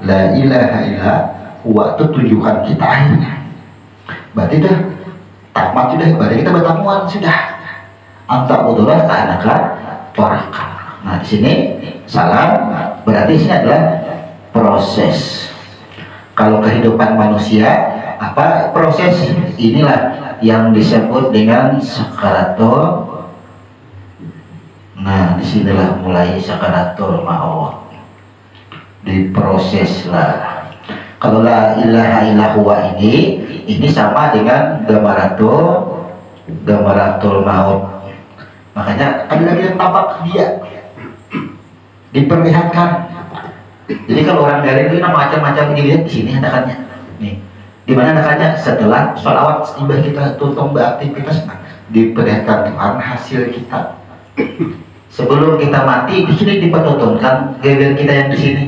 la ilaha illa huwa itu tujuan kita akhirnya. Berarti dah tamat sudah, berarti kita bertemuan sudah. Anta udulah ke anaka poraka. Nah di sini salam berarti ini adalah proses. Kalau kehidupan manusia, apa proses inilah yang disebut dengan sakaratul. Nah, disinilah mulai sakaratul maut, diproses lah. Kalau la ilaha illallah ini sama dengan gamaratul maut. Makanya ada lagi yang tampak dia diperlihatkan. Jadi kalau orang dari itu macam-macam dilihat di sini adakannya. Nih, di mana adakannya setelah sholawat tiba kita tutup beraktivitas, nah, diperlihatkan Tuhan hasil kita. Sebelum kita mati di sini dipertontonkan geger kita yang di sini.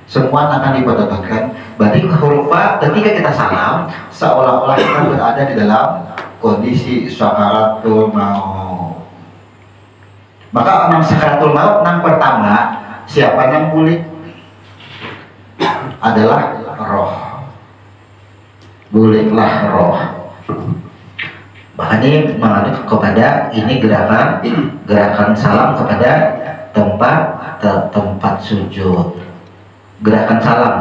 Semua akan dipertontonkan. Berarti huruf Fa ketika kita salam seolah-olah kita berada di dalam kondisi sakaratul maut. Maka nang sakaratul maut nang pertama siapa yang pulih? Adalah roh. Buliklah roh. Makanya mengalir kepada ini gerakan salam kepada tempat sujud. Gerakan salam.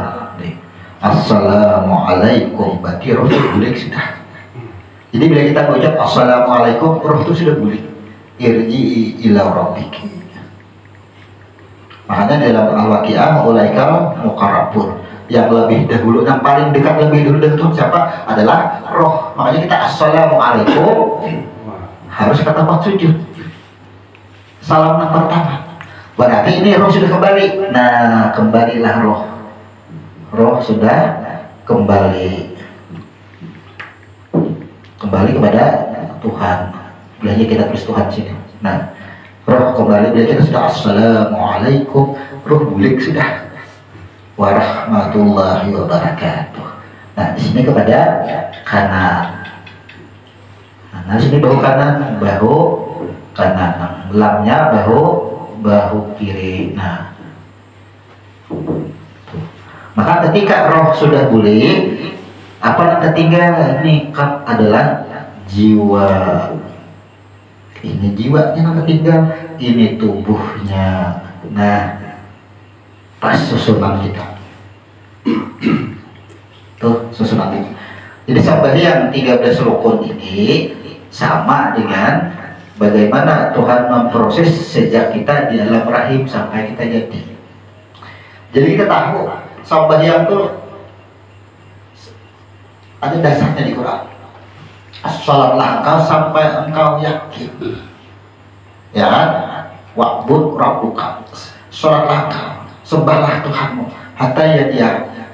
Assalamualaikum. Berarti roh itu bulik sudah. Jadi bila kita mengucap assalamualaikum, roh itu sudah bulik. Irji ila rabbiki. Makanya dalam al-waqi'ah ulaikal muqarrabun, yang lebih dahulu, yang paling dekat lebih dulu dengan Tuhan siapa? Adalah roh. Makanya kita assalamualaikum harus ke tempat sujud. Salam yang pertama. Berarti ini roh sudah kembali. Nah, kembalilah roh. Roh sudah kembali kepada Tuhan. Bilanya kita tulis Tuhan sini. Nah, roh kembali bila kita sudah assalamualaikum, roh bulik sudah. Warahmatullahi wabarakatuh. Nah, di sini kepada kanan. Nah, di sini bahu kanan, bahu kanan. Lamnya bahu kiri. Nah, maka ketika roh sudah pulih, apa yang tertinggal ini kan adalah jiwa. Ini jiwanya yang tertinggal, ini tubuhnya. Nah, pas susunan kita tuh susunan kita. Jadi sampai yang 13 rukun ini sama dengan bagaimana Tuhan memproses sejak kita di dalam rahim sampai kita jadi. Jadi kita tahu sembahyang tuh ada dasarnya di Quran. Sholatlah engkau sampai engkau yakin, ya kan? Wa'bud rabbuka, sholatlah engkau, sembahlah Tuhanmu, hatta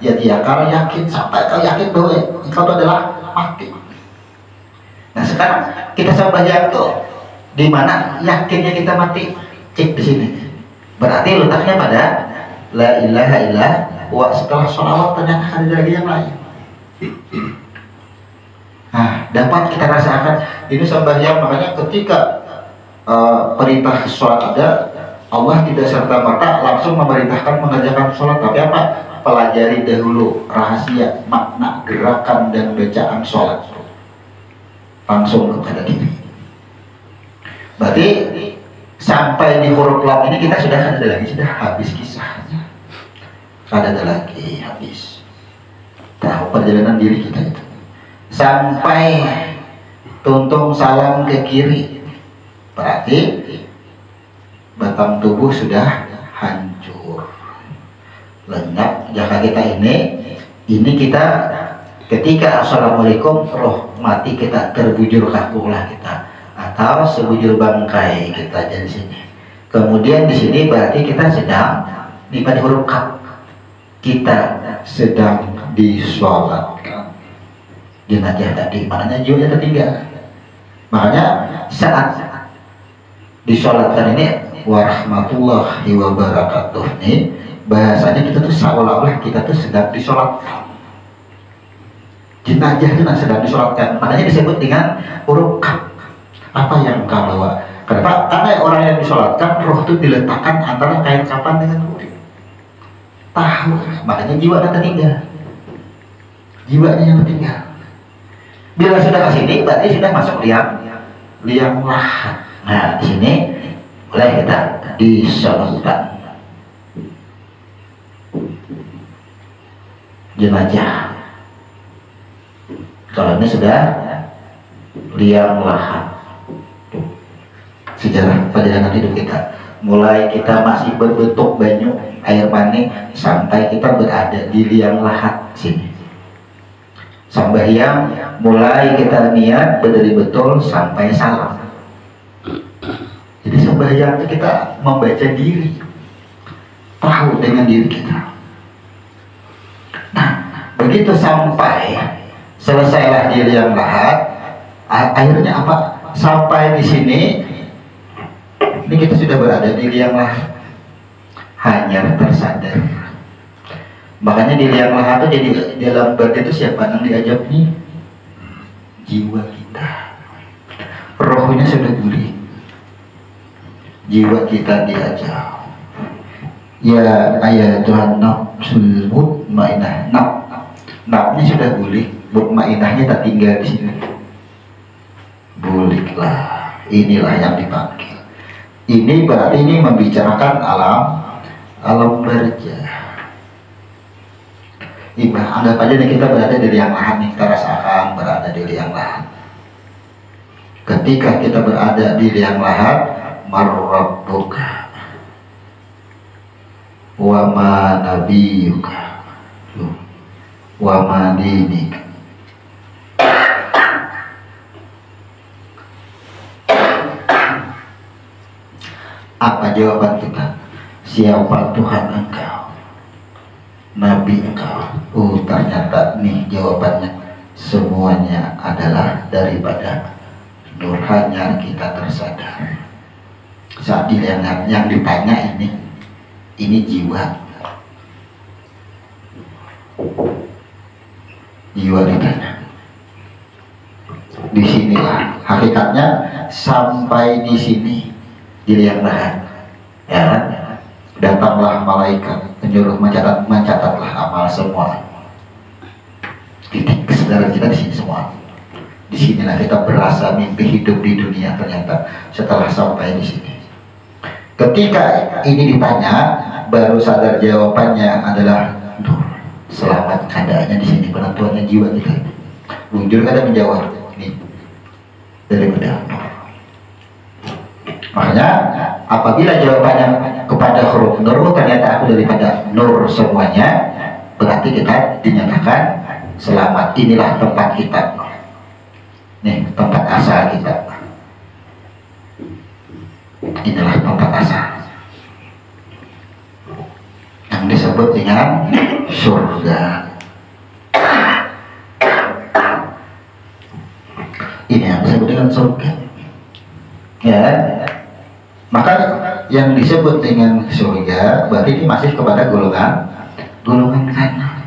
ya kalau yakin, sampai kau yakin bahwa engkau itu adalah mati. Nah sekarang kita sembahyang tuh di mana yakinnya kita mati? Cek di sini. Berarti letaknya pada la ilaha illallah. Setelah sholawat ternyata ada lagi yang lain. Nah, dapat kita rasakan ini sembahyang. Makanya ketika perintah sholat ada, Allah tidak serta-merta langsung memerintahkan mengerjakan sholat, tapi apa? Pelajari dahulu rahasia, makna, gerakan dan bacaan sholat langsung kepada diri. Berarti sampai di huruf lam ini kita sudah ada lagi, sudah habis kisahnya. Ada lagi habis. Tahu perjalanan diri kita itu. Sampai tuntung salam ke kiri, berarti batang tubuh sudah hancur, lenyap jaka kita ini kita ketika assalamualaikum roh mati kita terbujur kakulah kita atau sebujur bangkai kita jadi sini. Kemudian di sini berarti kita sedang di pada huruf kaf, kita sedang disolatkan. Jenazah tadi, maknanya jiwanya tertinggal. Makanya saat disolatkan ini warahmatullahi wabarakatuh nih, bahasanya kita tuh seolah-olah kita tuh sedang disolatkan. Jenazahnya sedang disolatkan, makanya disebut dengan huruf kaf. Apa yang kau bawa? Kenapa? Karena orang yang disolatkan roh itu diletakkan antara kain kapan dengan kulit. Tahu, makanya jiwanya tertinggal. Jiwanya yang tertinggal. Bila sudah ke sini berarti sudah masuk liang lahat. Nah, di sini mulai kita disolatkan. jenazah. Soalnya sudah liang lahat. Sejarah perjalanan hidup kita, mulai kita masih berbentuk banyu air mani sampai kita berada di liang lahat sini. Sembahyang mulai kita niat berdiri betul sampai salam. Jadi sembahyang itu kita membaca diri, tahu dengan diri kita. Nah, begitu sampai selesailah di liang lahat, akhirnya apa? Sampai di sini, ini kita sudah berada di liang lahat, hanya tersadar. Makanya di liang lahat itu jadi dalam berarti itu siapa yang diajak nih? Jiwa kita. Rohnya sudah gulih, jiwa kita diajak. Ya ayat Tuhan nafsul mutmainah. Nafnya sudah gulih, mutmainahnya tak tinggal di sini. Buliklah, inilah yang dipanggil. Ini berarti ini membicarakan alam barja. Anggap aja nih kita berada di liang lahat nih, kita rasakan berada di liang lahat. Ketika kita berada di liang lahat, marrabbuka wa ma nabiyuka wa ma dinik. Apa jawaban kita? Siapa Tuhan engkau? Nabi engkau? Ternyata nih jawabannya, semuanya adalah daripada nur, hanya kita tersadar. Saat yang ditanya ini jiwa ditanya. Disinilah hakikatnya, sampai di sini di liang lahat, ya, datanglah malaikat menyuruh mencatatlah amal semua. Titik kesadaran kita di sini semua. Disinilah kita berasa mimpi hidup di dunia. Ternyata setelah sampai di sini, ketika ini ditanya, baru sadar jawabannya adalah nur. Selamat keadaannya di sini, penentuannya jiwa kita. Wujud ada menjawab ini daripada nur. Makanya apabila jawabannya kepada huruf nur, ternyata aku daripada nur semuanya, berarti kita dinyatakan selamat. Inilah tempat kita, nih tempat asal kita. Inilah tempat asal yang disebut dengan surga. Ini yang disebut dengan surga, ya. Maka yang disebut dengan surga berarti ini masih kepada golongan kanan.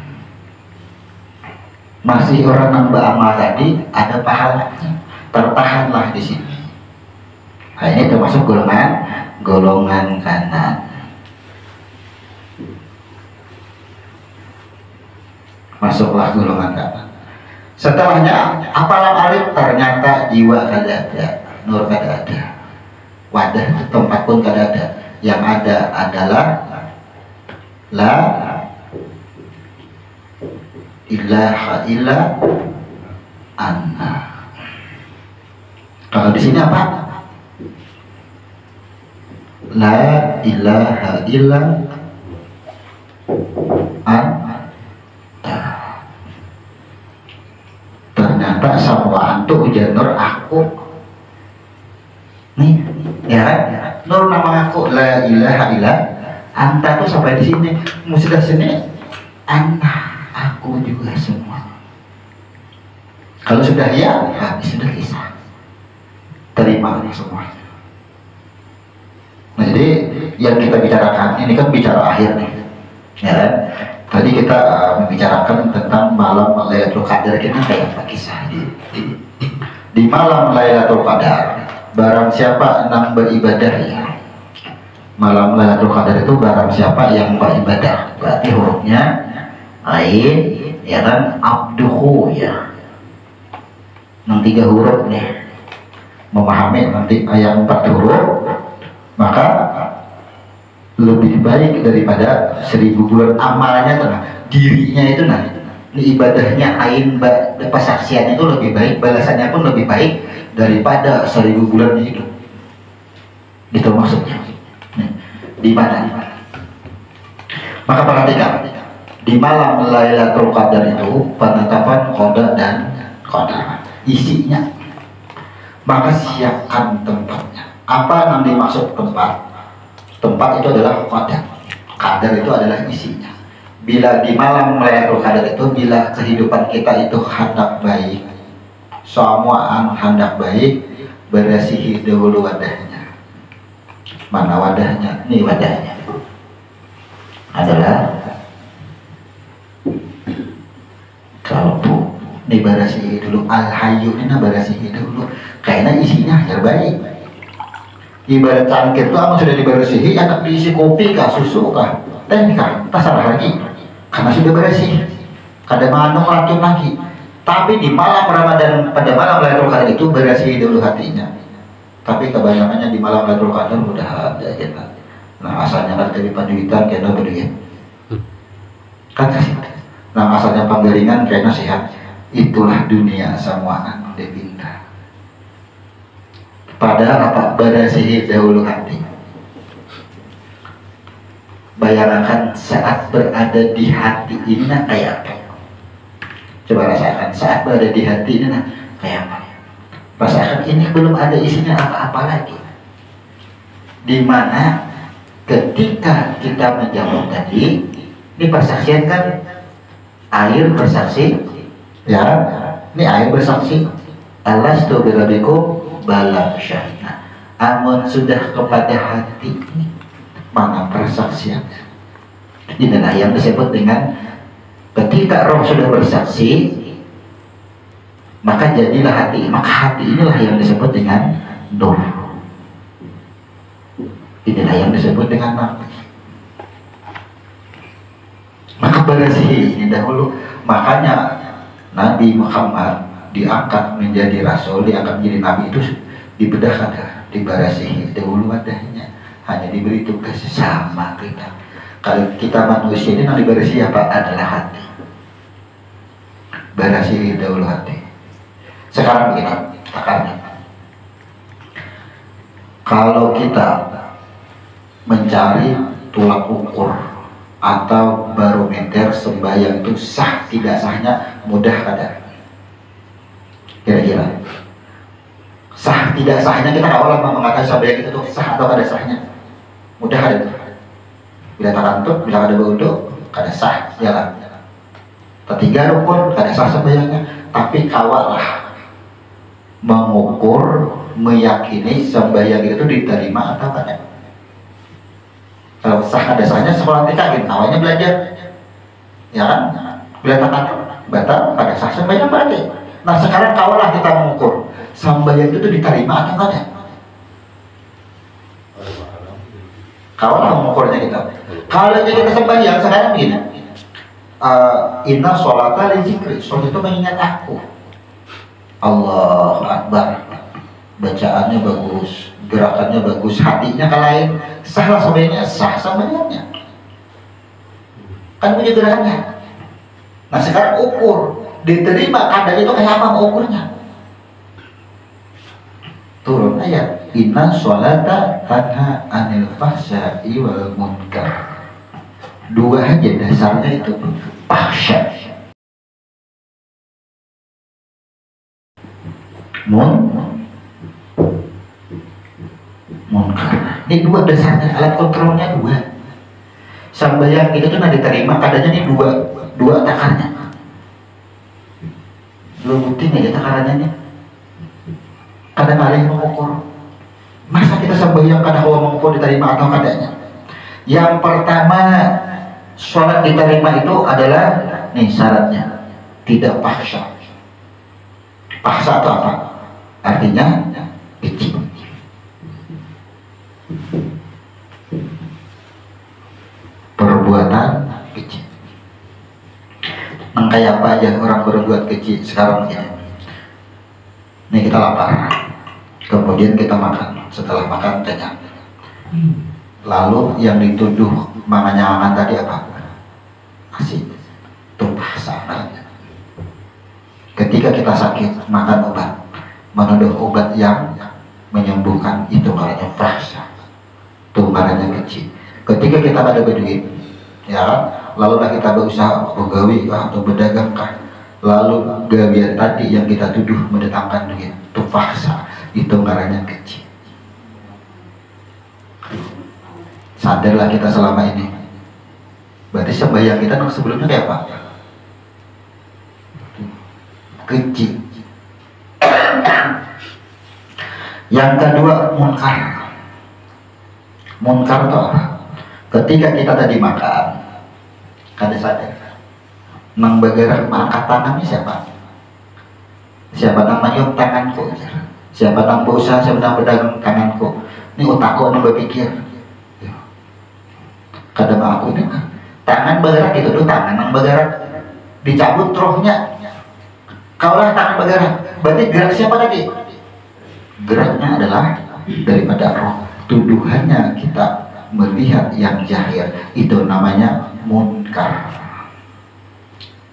Masih orang nambah amal tadi, ada pahalanya, tertahanlah di sini. Nah, ini termasuk golongan kanan. Masuklah golongan kanan. Setelahnya apalah alif, ternyata jiwa kada ada, nur kada ada, wadah tempat pun kada ada. Yang ada adalah la ilaha illa anna. Kalau di sini apa? La ilaha illa anta. Ternyata semua antu ujian nur aku. Nih, ya kan? Nur nama aku, la ilaha illa anta tuh sampai di sini. Sudah sini, anna. Aku juga semua. Kalau sudah ya, habis sudah kisah. Terima semuanya. Nah, jadi yang kita bicarakan ini kan bicara akhir nih, ya kan? Tadi kita membicarakan tentang malam Lailatul Qadar. Kita kayak apa kisah di malam Lailatul Qadar. Barang siapa yang beribadah, ya, malam Lailatul Qadar itu barang siapa yang beribadah. Berarti hurufnya ain, ya kan, abduhu, ya, yang 3 huruf nih. Memahami nanti ayat 4 huruf, maka lebih baik daripada 1000 bulan amalnya, dirinya itu. Nah, Ini ibadahnya ain persaksian itu lebih baik, balasannya pun lebih baik daripada 1000 bulan hidup. Itu maksudnya. Di mana? Maka perhatikan, di malam Lailatul Qadar itu penetapan qada dan qadar isinya. Maka siapkan tempatnya. Apa yang dimaksud tempat? Tempat itu adalah qadar. Qadar itu adalah isinya. Bila di malam Lailatul Qadar itu, bila kehidupan kita itu hendak baik, semua hendak baik, berasihi dahulu wadahnya. Mana wadahnya? Ini wadahnya adalah kalbu. Ini berasihi dulu, al-hayyu ini berasihi dulu, karena isinya terbaik. Ibarat cangkir itu amat sudah dibersihi, anak diisi kopi kah, susu kah, teh kah, terserah lagi, karena sudah bersih, kada mengandung racun lagi. Tapi di malam Ramadan, pada malam Lailatul Qadar itu bersihi dulu hatinya. Tapi kebanyakannya di malam Lailatul Qadar udah ada kita. Nah asalnya kan dari pajuitan kena berduit, kan kasih. Nah asalnya panggalingan kena sehat. Itulah dunia semuaan dipinta. Padahal apa? Berasihi dahulu hati. Bayangkan saat berada di hati ini nah kayak apa? Coba rasakan saat berada di hati ini nah kayak apa? Rasakan ini belum ada isinya apa-apa lagi. Dimana ketika kita menjawab tadi, ini persaksian kan air bersaksi, ya, ini air bersaksi. Alastu birabbikum bala syahna. Amun sudah kepada hati ini, mana persaksian? Inilah yang disebut dengan ketika roh sudah bersaksi, maka jadilah hati. Maka hati inilah yang disebut dengan nur. Inilah yang disebut dengan nafas. Maka berasihi ini dahulu. Makanya Nabi Muhammad diangkat menjadi rasul, diangkat menjadi nabi itu dibedahkan, diberasihi dahulu wadahnya. Hanya diberi tugas sama kita. Kalau kita manusia ini yang diberasihi apa? Adalah hati. Berasihi dahulu hati. Sekarang begini, akarnya. Kalau kita mencari tolak ukur atau barometer sembahyang itu sah tidak sahnya, mudah kada? Kira-kira sah tidak sahnya kita awal mengatakan sembahyang itu tuh sah atau kada sahnya, mudah kada? Bila tak kantuk, bila kada berwudu, kada sah jalan. Ketiga rukun kada sah sembahyangnya. Tapi kawalah mengukur, meyakini sembahyang itu diterima atau kada. Kalau sah ada sahnya sekolah TK gitu, awalnya belajar, ya kan? Bila tak kantuk, batal, kada sah sembahyang berarti. Nah sekarang kawalah kita mengukur sembahyang itu diterima atau kada. Kawalah mengukurnya kita. Kalau kita sembahyang sekarang begini, inna sholata li zikri, sholat itu mengingat aku. Allah Akbar, bacaannya bagus, gerakannya bagus, hatinya ke lain, sahlah sembahyangnya, sah sembahyangnya. Kan punya gerakannya. Nah sekarang ukur, diterima kadar itu kayak apa ukurnya? Turun ayat, inna sholata tanha anil fahsya'i wal munkar. Dua aja dasarnya itu fahsya, munkar. Ini dua dasarnya, alat kontrolnya dua. Sembahyang itu tuh nanti diterima kadarnya ini dua takarnya. Lu buktiin aja takarannya nih. Kadang ada yang mengukur. Masa kita sembahyang kadang hawa mengukur diterima atau kadanya? Yang pertama, sholat diterima itu adalah nih syaratnya tidak paksa. Paksa atau apa? Artinya kecil. Perbuatan kecil. Kayak apa aja orang berbuat kecil sekarang ini. Nih kita lapar, kemudian kita makan. Setelah makan kenyang. Lalu yang dituduh mamanya makan tadi apa? Nasi. Itu paksa kan? Ketika kita sakit, makan obat, menuduh obat yang menyembuhkan, itu namanya fahsya, itu namanya kecil. Ketika kita ada berduit, ya kan, lalulah kita berusaha begawi atau berdagang kah, lalu gawian tadi yang kita tuduh mendatangkan duit, itu fahsya, itu namanya kecil. Sadarlah kita selama ini. Berarti sembahyang kita sebelumnya kayak apa? Kecil. Yang kedua, munkar. Munkar itu apa? Ketika kita tadi makan, kada sadar, nang bergerak mengangkat tangannya siapa? Siapa nang mayung tanganku? Siapa nang berusaha, siapa nang berdagang tanganku? Ini otakku nang berpikir. Kadang aku ini tangan bergerak itu tuh, tangan nang bergerak, dicabut rohnya. Kaulah tangan bergerak, berarti gerak siapa tadi? Geraknya adalah daripada roh. Tuduhannya kita melihat yang jahir, itu namanya munkar.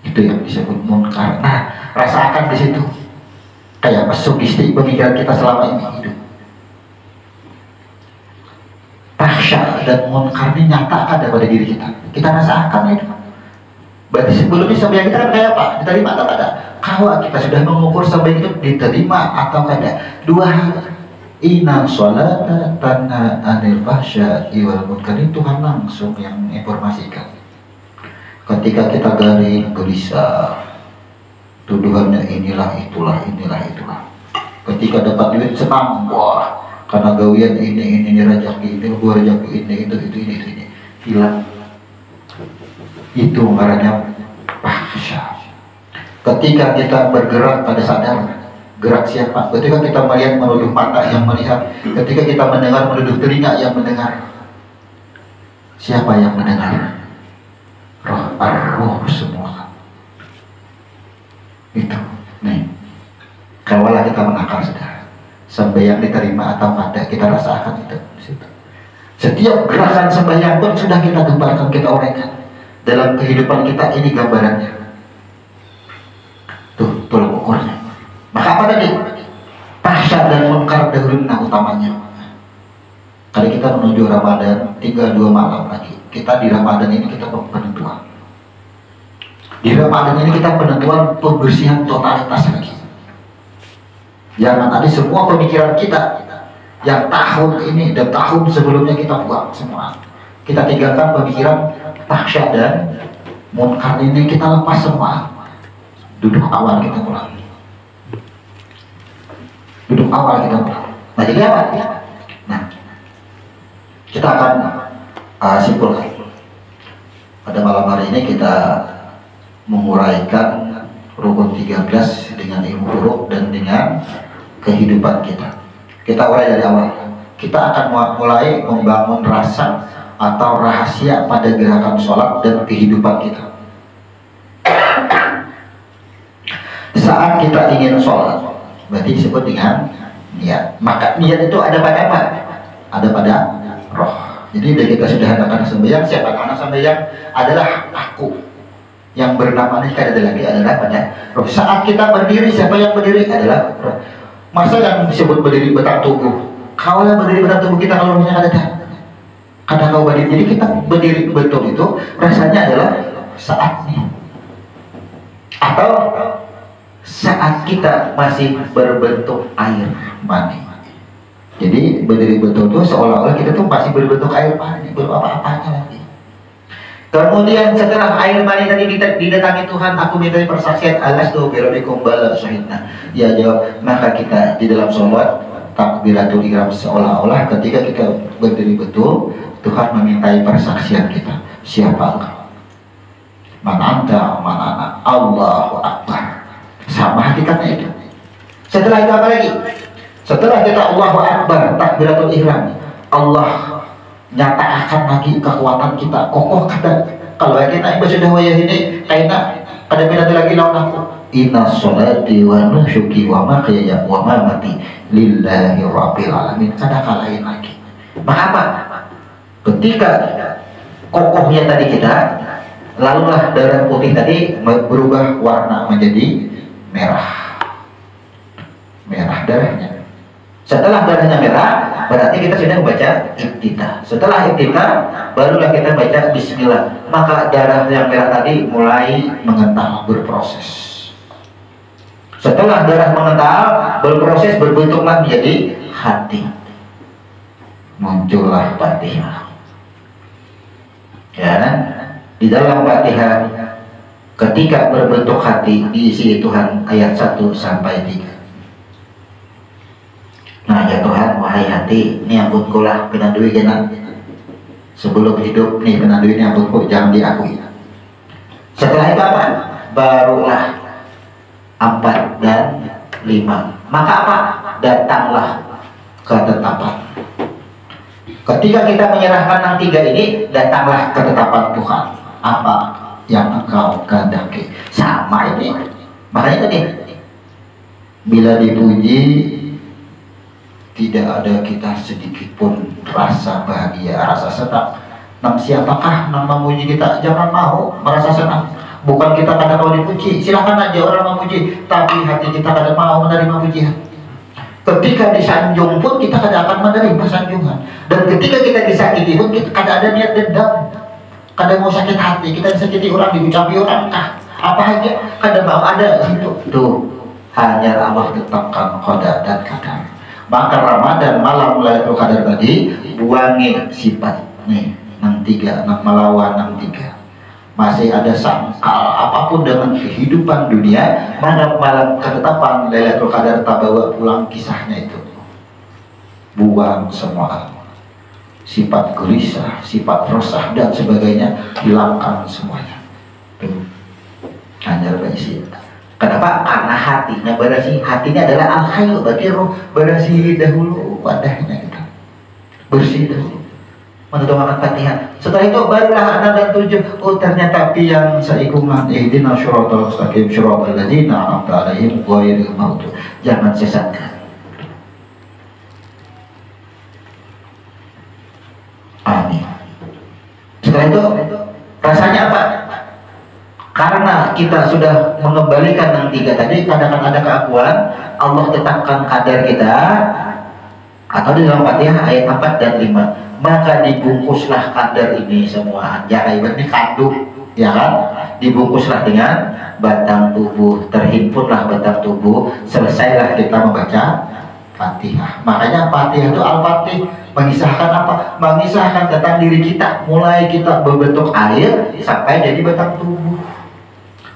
Itu yang disebut munkar. Nah, rasakan di situ. Kayak sugesti pemikiran kita selama ini hidup. Fahsya dan munkar ini nyata ada pada diri kita. Kita rasakan itu. Berarti sebelumnya sembahyang kita kan kayak apa? Diterima atau tidak? Kalau kita sudah mengukur sembahyang itu diterima atau tidak? Dua hal. Inna sholata tanha anil fahsya'i wal munkar, Tuhan langsung yang menginformasikan. Ketika kita garing gelisah, tuduhannya inilah itulah. Ketika dapat duit senang, wah, karena gawian ini rezeki ini, gua rezeki ini hilang. Itu namanya fahsya. Ketika kita bergerak pada sadar, gerak siapa? Ketika kita melihat, menuduh mata yang melihat. Ketika kita mendengar, menuduh telinga yang mendengar. Siapa yang mendengar? Roh semua. Itu. Nih, kawalah kita menakar saudara. Sembahyang diterima atau tidak, kita rasakan itu. Setiap gerakan sembahyang pun sudah kita gambarkan, kita uraikan. Dalam kehidupan kita ini gambarannya. Tuh, tolong ukurnya. Maka apa tadi? Fahsya dan munkar dahulunya utamanya. Kali kita menuju Ramadan, tinggal 2 malam lagi. Kita di Ramadan ini kita penentuan. Di Ramadan ini kita penentuan pembersihan totalitas lagi. Jangan ada semua pemikiran kita yang tahun ini dan tahun sebelumnya kita buang semua. Kita tinggalkan pemikiran fahsya dan munkar ini, kita lepas semua. Duduk awal kita pulang. Nah, jadi apa? Nah, kita akan simpulkan. Pada malam hari ini kita menguraikan rukun 13 dengan ilmu furuk dan dengan kehidupan kita. Kita urai dari awal. Kita akan mulai membangun rasa atau rahasia pada gerakan sholat dan kehidupan kita. Saat kita ingin sholat, berarti disebut dengan niat. Maka niat itu ada pada apa? Ada pada roh. Jadi kita sudah akan sembahyang. Siapa anak sembahyang? Adalah aku. Yang bernama ini ada lagi adalah pada roh. Saat kita berdiri, siapa yang berdiri? Adalah roh. Masa yang disebut berdiri betang tubuh? Kalau yang berdiri betang tubuh kita kalau rohnya ada, karena kau berdiri, jadi kita berdiri betul itu rasanya adalah saatnya. Atau saat kita masih berbentuk air mani. Jadi berdiri betul itu seolah-olah kita tuh masih berbentuk air mani, belum apa-apanya lagi. Kemudian setelah air mani tadi didatangi Tuhan, aku minta persaksian alastu birabbikum bala syahidna. Ya jawab, maka kita di dalam sholat takbiratul ihram seolah-olah ketika kita berdiri betul, Tuhan memintai persaksian kita. Siapa engkau? Man anta, man ana, Allahu Akbar. Sama hakikatnya itu. Setelah itu apa lagi? Setelah kita Allahu Akbar, takbiratul ihram, Allah nyatakan lagi kekuatan kita, kokoh kata. Kalau kita sudah wayah ini, kaina ada minat lagi lawan aku. Inna sholati wa nusuki wa mahyaya wa mamati lillahi rabbil alamin. Kada kalahin lagi. Maka apa? Ketika kokohnya tadi kita, lalulah darah putih tadi berubah warna menjadi merah darahnya. Setelah darahnya merah, berarti kita sudah membaca ibtidah. Setelah ibtidah, barulah kita baca bismillah. Maka darah yang merah tadi mulai mengental, berproses. Setelah darah mengental, berproses, berbentuklah menjadi hati. Muncullah Fatihah. Ya, di dalam Fatihah ketika berbentuk hati diisi Tuhan ayat 1 sampai 3. Nah ya Tuhan, wahai hati, ini ampun kulah penandui genan. Sebelum hidup nih penandui ini ampun jangan diakui. Setelah itu apa? Barulah 4 dan 5. Maka apa? Datanglah ketetapan. Ketika kita menyerahkan yang 3 ini, datanglah ketetapan Tuhan. Apa yang engkau kehendaki? Sama ini. Makanya tadi, bila dipuji, tidak ada kita sedikit pun rasa bahagia, rasa senang. Nam siapakah nam memuji kita? Jangan mau merasa senang. Bukan kita kadang mau dipuji, silahkan aja orang memuji, tapi hati kita kadang mau menerima pujian. Ketika disanjung pun kita kadang akan menerima sanjungan. Dan ketika kita disakiti pun kita kadang ada niat dendam, kadang mau sakit hati, kita disakiti orang, diucapi orang, apa aja kadang mau ada situ. Tuh hanya Allah tetapkan qada dan qadar. Maka Ramadan malam Lailatul Qadar tadi buangi sifat nih 63, melawan 63. Masih ada sangkal apapun dengan kehidupan dunia, malam ketetapan Lailatul Qadar tak bawa pulang kisahnya itu. Buang semua sifat gelisah, sifat resah dan sebagainya, hilangkan semuanya. Tuh hanya berisi. Kenapa? Karena hatinya bersih. Hatinya adalah al-khayl, berarti roh bersih dahulu wadahnya kita. Bersih dahulu. Mendoakan Fatihah. Setelah itu barulah 6 dan 7. Oh ternyata yang saikungan ihdinas syiratal mustaqim syiratal ladzina an'amta 'alaihim ghairil maghdubi. Jangan sesatkan. Amin. Setelah itu rasanya apa? Karena kita sudah mengembalikan yang 3 tadi, kadang-kadang ada keakuan, Allah tetapkan kadar kita, atau di dalam Fatihah ayat 4 dan 5, maka dibungkuslah kadar ini semua. Jangan ini kandung, ya kan? Dibungkuslah dengan batang tubuh, terhimpunlah batang tubuh, selesailah kita membaca Fatihah. Makanya Fatihah itu Al-Fatih, mengisahkan apa? Mengisahkan tentang diri kita, mulai kita berbentuk air sampai jadi batang tubuh.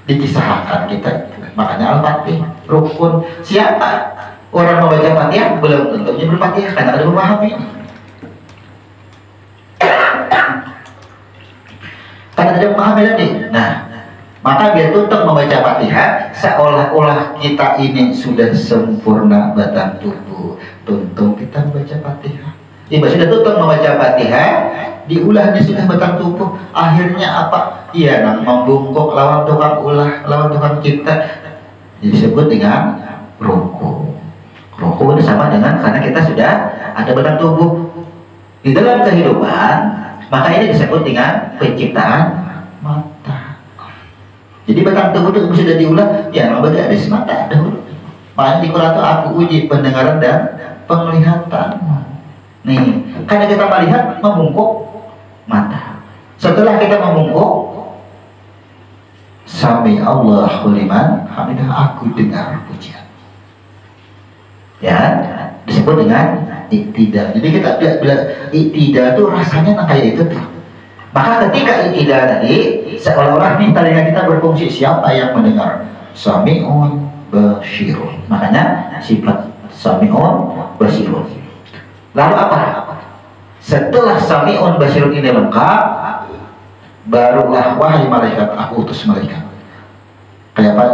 Dikisahkan kita, makanya Al-Fatih rukun. Siapa orang membaca Fatihah belum tentunya berfatihah karena ada memahami ini. Karena ada memahami tadi. Nah, maka biar tutup membaca Fatihah seolah-olah kita ini sudah sempurna batang tubuh. Tuntung kita membaca Fatihah. Ibu sudah tutup membaca Fatihah, diulahnya sudah batang tubuh. Akhirnya apa? Iya, membungkuk lawan tukang ulah, lawan tukang cipta. Disebut dengan ruku. Ruku itu sama dengan karena kita sudah ada batang tubuh di dalam kehidupan. Maka ini disebut dengan penciptaan mata. Jadi batang tubuh itu sudah diulah, ya memang ada mata dahulu. Makanya di Quran itu aku uji pendengaran dan penglihatan. Nih, karena kita melihat membungkuk mata. Setelah kita membungkuk, Sami Allahu liman hamidah, aku dengar pujian. Ya, disebut dengan iktidah. Jadi kita iktidah itu rasanya kayak itu tuh. Maka ketika iktidah tadi, seolah-olah nih telinga kita berfungsi, siapa yang mendengar? Sami'un basirun. Makanya sifat Sami'un basirun. Lalu apa? Setelah Sami'un basirun ini lengkap, barulah wahai malaikat, aku utus malaikat. Kayak apa?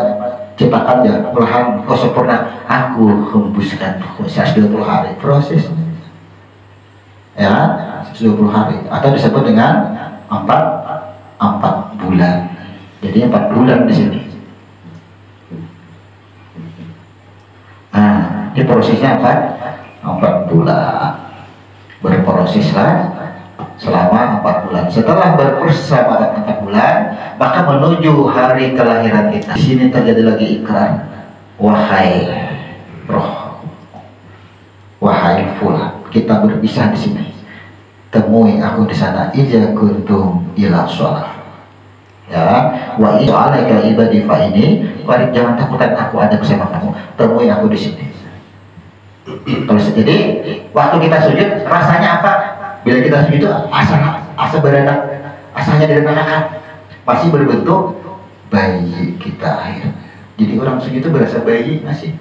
Ciptakan ya, perlahan, oh sempurna, aku hembuskan 120 hari prosesnya. Ya, 120 hari. Atau disebut dengan 4 bulan. Jadi 4 bulan di sini. Nah, ini prosesnya apa? 4 bulan. Berproseslah selama 4 bulan. Setelah berproses selama 4 bulan, maka menuju hari kelahiran kita. Di sini terjadi lagi ikrar. wahai roh, wahai fulan, kita berpisah di sini. Temui aku di sana. Iza kuntum ila sholat. Ya, wa alaika ibadi fa ini. Jangan takutan aku ada bersama kamu. Temui aku di sini. Terus jadi waktu kita sujud rasanya apa? Bila kita sujud itu asa beranak, asanya direnakan, masih berbentuk bayi kita akhirnya. Jadi orang sujud itu berasa bayi masih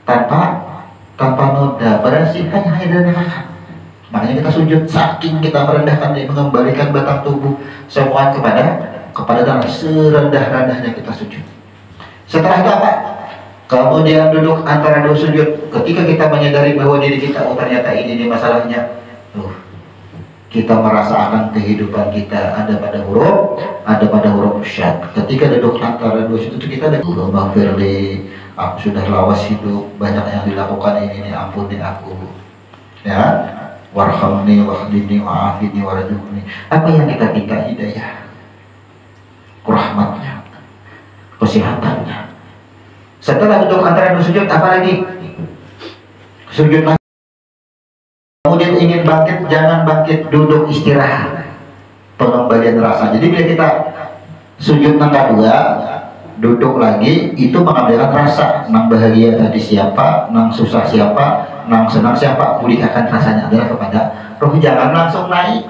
tanpa noda, berarti hanya direnakan. Makanya kita sujud, saking kita merendahkan dan mengembalikan batang tubuh semua kepada tanah, serendah-rendahnya kita sujud. Setelah itu apa? Kemudian duduk antara dua sujud. Ketika kita menyadari bahwa diri kita, oh ternyata ini masalahnya, kita merasakan kehidupan kita ada pada huruf syad. Ketika duduk antara dua sujud kita ada Allahumma firli, aku sudah lawas hidup, banyak yang dilakukan ini, ampuni aku. Ya, warhamni wahdini wa'afini warzuqni. Apa yang kita minta? Hidayah, rahmatnya, kesehatannya. Setelah duduk antara dua sujud, apa lagi? Sujud lagi. Kemudian ingin bangkit, jangan bangkit, duduk istirahat, pengembalian rasa. Jadi bila kita sujud nang kedua, duduk lagi, itu mengambilkan rasa. Nang bahagia tadi siapa, nang susah siapa, nang senang siapa, pulihkan rasanya adalah kepada roh. Jangan langsung naik.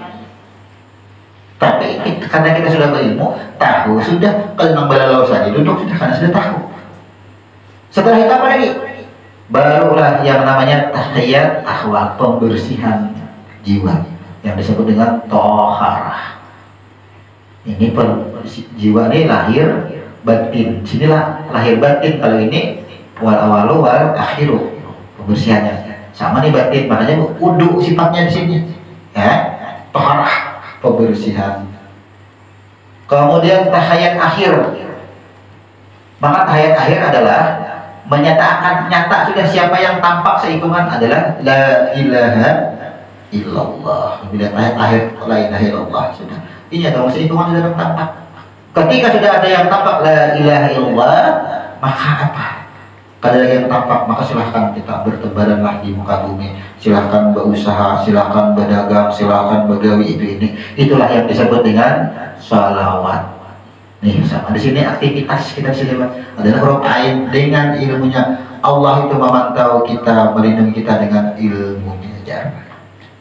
Tapi karena kita sudah berilmu, tahu sudah, kalau nang balalau saja duduk sudah, karena sudah tahu. Setelah itu apa lagi? Barulah yang namanya tahiyat akhwal, pembersihan jiwa, yang disebut dengan toharah. Ini jiwa ini lahir batin, sinilah lahir batin. Kalau ini wal awalu wal akhiru, pembersihannya sama nih batin. Makanya wudu sifatnya di sini, ya, toharah, pembersihan. Kemudian tahiyat akhir. Maka tahiyat akhir adalah menyatakan nyata sudah siapa yang tampak seikungan adalah la ilaha illallah. Bila ayat akhir la ilaha illallah sudah, ini ada seikungan sudah tampak. Ketika sudah ada yang tampak la ilaha illallah, maka apa? Kalau ada yang tampak, maka silahkan kita bertebaranlah di muka bumi. Silahkan berusaha, silahkan berdagang, silahkan begawi ini. Itulah yang disebut dengan salawat. Nih, sama di sini aktivitas kita sendiri adalah huruf ain. Dengan ilmunya Allah itu memantau kita, melindungi kita dengan ilmunya.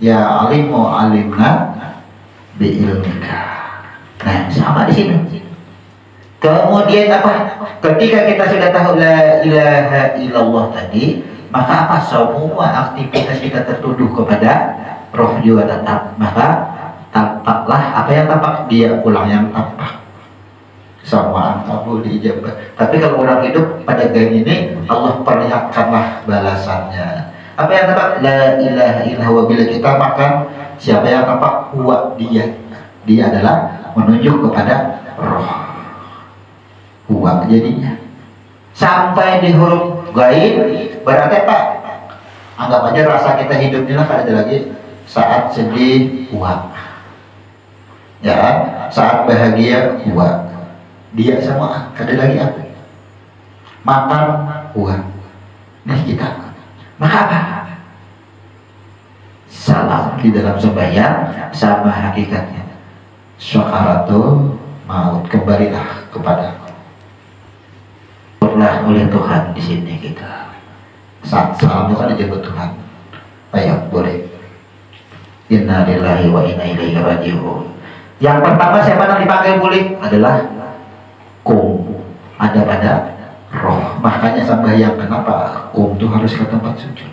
Ya alimu alimna bi ilmika. Nah, sama di sini. Kemudian apa? Ketika kita sudah tahu la ilaha illallah tadi, maka apa? Semua aktivitas kita tertuduh kepada roh juga tetap. Maka tampaklah apa yang tampak, dia pulang yang tampak. Sama kabul diijabah. Tapi kalau orang hidup pada gaya ini, Allah perlihatkanlah balasannya. Apa yang tampak? La ilaha illallah. Bila kita makan, siapa yang tampak? Huwa, dia. Dia adalah menunjuk kepada roh. Huwa jadinya. Sampai di huruf gaib, berarti apa? Anggap aja rasa kita hidup ini lah, ada lagi saat sedih, huwa. Ya, saat bahagia, huwa. Dia semua, ada lagi apa? Makan, uang. Nih kita. Maka apa? Salam di dalam sembahyang sama hakikatnya. Syakaratul maut, kembalilah kepada Allah oleh Tuhan di sini kita. Saat salam itu kan disebut Tuhan. Ayo boleh. Inna lillahi wa inna ilaihi raji'un. Yang pertama siapa yang dipanggil boleh adalah kum, ada pada roh. Makanya sembahyang kenapa kum itu harus ke tempat sujud.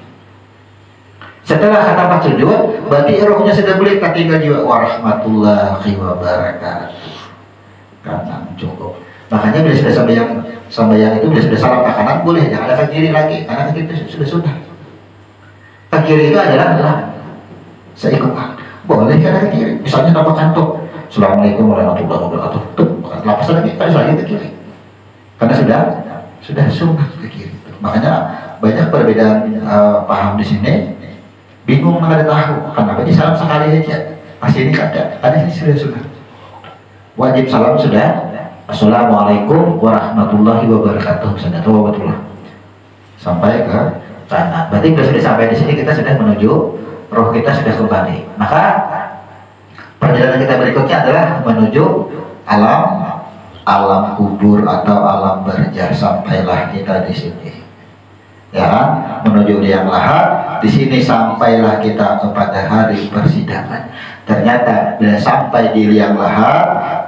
Setelah ke tempat sujud, berarti rohnya sudah boleh ketika jiwa warahmatullahi wabarakatuh. Kanan cukup. Makanya bila sudah sembahyang itu bila sudah salam ke kanan boleh, jangan ada ke kiri lagi, karena ke kiri itu sudah. Ke kiri itu adalah seikutan. Boleh karena ke kiri. Misalnya nama kantuk. Assalamualaikum warahmatullahi wabarakatuh. Tuh, lapas lagi, kan lagi ke kiri. Karena sudah sunnah ke kiri. Makanya banyak perbedaan paham di sini. Bingung nggak ada tahu. Kenapa di salam sekali aja? Pasti ini ada ini sudah. Wajib salam sudah. Assalamualaikum warahmatullahi wabarakatuh. Sudah tahu warahmatullah. sampai ke kanan. Berarti kita sudah sampai di sini, kita sudah menuju roh kita sudah kembali. Maka perjalanan kita berikutnya adalah menuju alam kubur atau alam barzah. Sampailah kita di sini, ya kan? Menuju liang lahat. Di sini sampailah kita kepada hari persidangan. Ternyata bila sampai di liang lahat,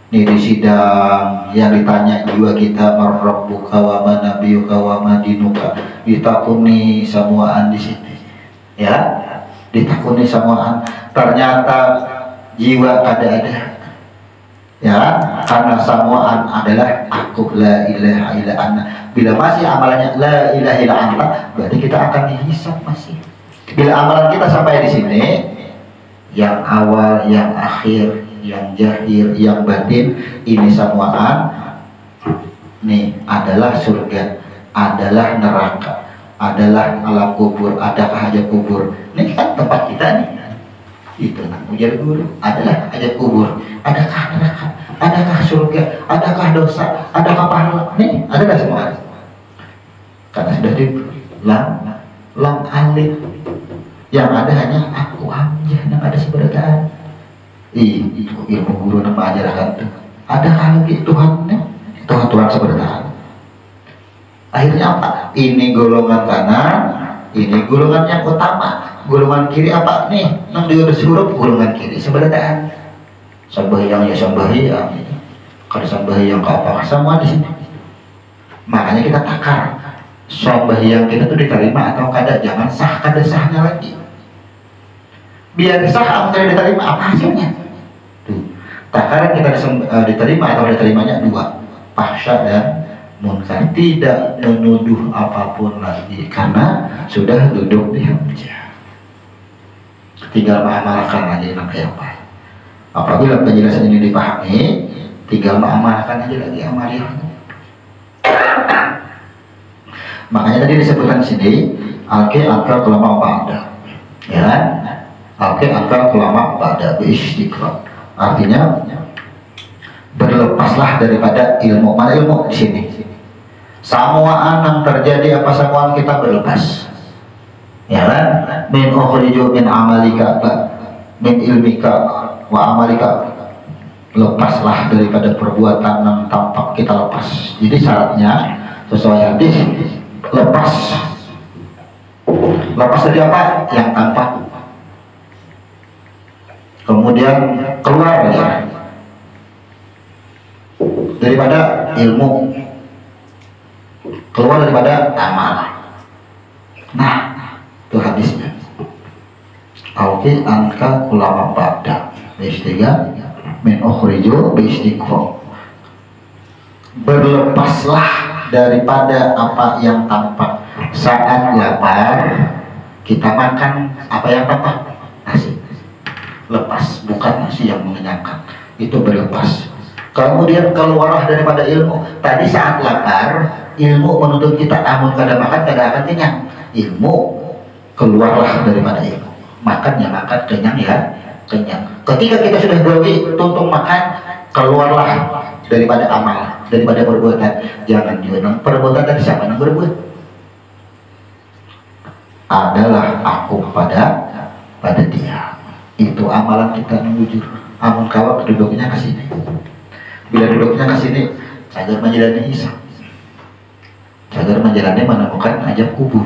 ini di sidang yang ditanya jiwa kita, marrabbuka wa ma nabiyuka wa ma dinuka, ditakuni semuaan di sini, ya, ditakuni semuaan. Ternyata jiwa ada, ya, karena semuaan adalah aku, la ilaha illa anta. Bila masih amalannya la ilaha illa anta, berarti kita akan dihisab masih. Bila amalan kita sampai di sini, yang awal, yang akhir, yang zahir, yang batin, ini semuaan nih adalah surga, adalah neraka, adalah alam kubur, adakah hajat kubur. Ini kan tempat kita nih. Itu ujar guru, adalah hajat kubur, adakah neraka, adakah surga, adakah dosa, adakah pahala. Nih adalah semua. Karena sudah di lam alif, yang ada hanya aku aja, yang ada seberataan. Itu ilmu guru nama ajarkan tuh. Adakah lagi Tuhannya? Tuhan sebenarnya. Akhirnya apa? Ini golongan kanan, ini golongan yang utama. Golongan kiri apa nih? Nang diurus huruf golongan kiri sebenarnya. Sembahyang ya sembahyang, kalau sembahyang ke apa? Semua di sini. Makanya kita takar. Sembahyang kita tuh diterima atau kada, jangan sah kada sahnya lagi. Biar sah atau diterima, apa hasilnya? Tuh, takaran kita diterima atau diterimanya dua, fahsya dan munkar. Tidak menuduh apapun lagi karena sudah duduk di hujah. Tinggal mengamalkan aja yang kayak apa. Apabila penjelasan ini dipahami, tinggal mengamalkan aja lagi amaliyahnya. Makanya tadi disebutkan sini al-akal kelama pada, ya kan? Al-akal kelama pada istiqlal. Artinya berlepaslah daripada ilmu. Mana ilmu di sini? Samuaan yang terjadi apa samuaan kita berlepas. Ya kan? Min ukhriju min amalika min ilmika wa amalika. Lepaslah daripada perbuatan yang tampak kita lepas. Jadi syaratnya sesuai hadis, lepas dari apa? Yang tampak. Kemudian keluar ya daripada ilmu, keluar daripada amal. Nah, itu hadisnya. Auki angka ulama pada istiga min ukhriju bi istiqom. Berlepaslah daripada apa yang tampak. Saat lapar kita makan apa yang tampak? Nasi. Lepas, bukan nasi yang mengenyangkan, itu berlepas. Kemudian keluarlah daripada ilmu. Tadi saat lapar, ilmu menuntut kita amun kada makan kada akan kenyang. Ilmu keluarlah daripada ilmu. Makan ya makan, kenyang ya kenyang. Ketika kita sudah gawi tuntung makan, keluarlah daripada amal, daripada perbuatan. Jangan juga perbuatan dari siapa yang berbuat? Adalah aku pada dia. Itu amalan kita yang jujur. Amun kawat duduknya ke sini. Bila duduknya ke sini, sadar menjalani hisab. Sadar menjalani menemukan ajab kubur.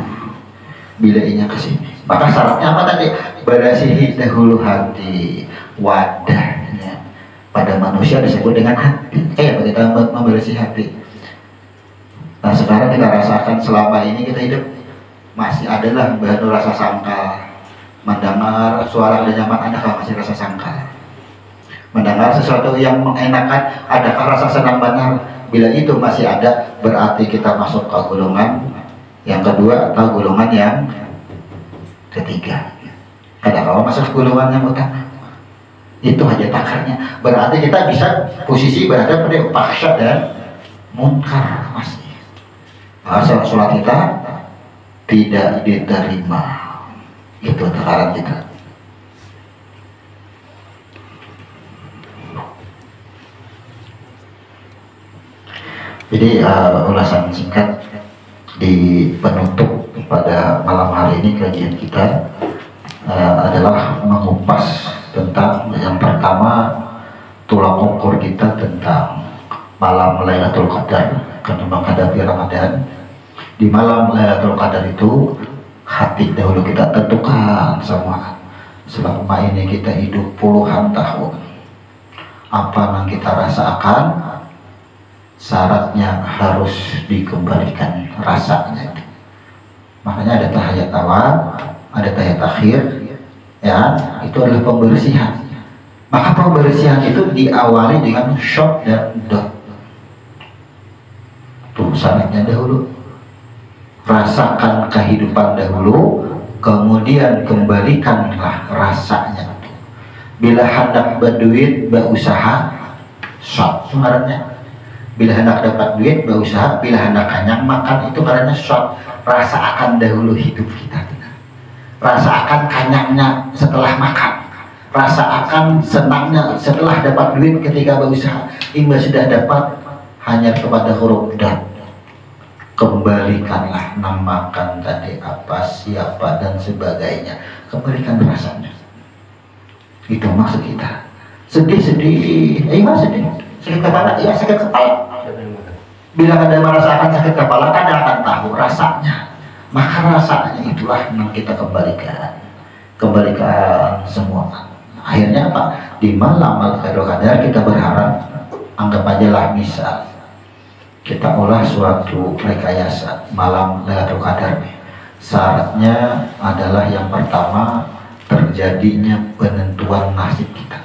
Bila inya ke sini. Maka syaratnya apa tadi? Berasihi dahulu hati, wadahnya. Pada manusia disebut dengan hati. Kayak kita membersih hati. Nah sekarang kita rasakan selama ini kita hidup masih adalah baru rasa sangkal. Mendengar suara ada nyaman, adakah masih rasa sangkal? Mendengar sesuatu yang mengenakan, adakah rasa senang benar? Bila itu masih ada, berarti kita masuk ke golongan yang kedua atau golongan yang ketiga. Kadang-kadang masuk golongan yang utama. Itu aja takarnya. Berarti kita bisa posisi berada pada fahsya dan munkar masih. Sholat kita tidak diterima. Itu takaran kita. Jadi ulasan singkat di penutup pada malam hari ini kajian kita adalah mengupas tentang yang pertama, tulang ukur kita tentang malam Lailatul Qadar. Karena menghadapi Ramadan, di malam Lailatul Qadar itu hati dahulu kita tentukan semua. Selama ini kita hidup puluhan tahun, apa yang kita rasakan, syaratnya harus dikembalikan rasanya. Makanya ada tahiyat awal, ada tahiyat akhir, ya, itu adalah pembersihan. Maka pembersihan itu diawali dengan shot dan dot. Tuh syaratnya dahulu, rasakan kehidupan dahulu, kemudian kembalikanlah rasanya. Bila hendak berduit, berusaha, shot syaratnya. Bila hendak dapat duit, berusaha. Bila hendak kenyang makan, itu karena shot. Rasakan dahulu hidup kita. Rasakan kenyangnya setelah makan. Rasakan senangnya setelah dapat duit ketika berusaha. Hingga sudah dapat, hanya kepada huruf dan. Kembalikanlah namakan tadi apa, siapa, dan sebagainya. Kembalikan rasanya. Itu maksud kita. Sedih-sedih, sedih. Sakit kepala, sakit kepala. Bila Anda merasakan sakit kepala, Anda akan tahu rasanya. Maka rasanya itulah yang kita kembalikan semua. Akhirnya apa? Di malam Lailatul Qadar kita berharap, anggap aja lah misal kita olah suatu rekayasa malam Lailatul Qadar. Syaratnya adalah yang pertama, terjadinya penentuan nasib kita.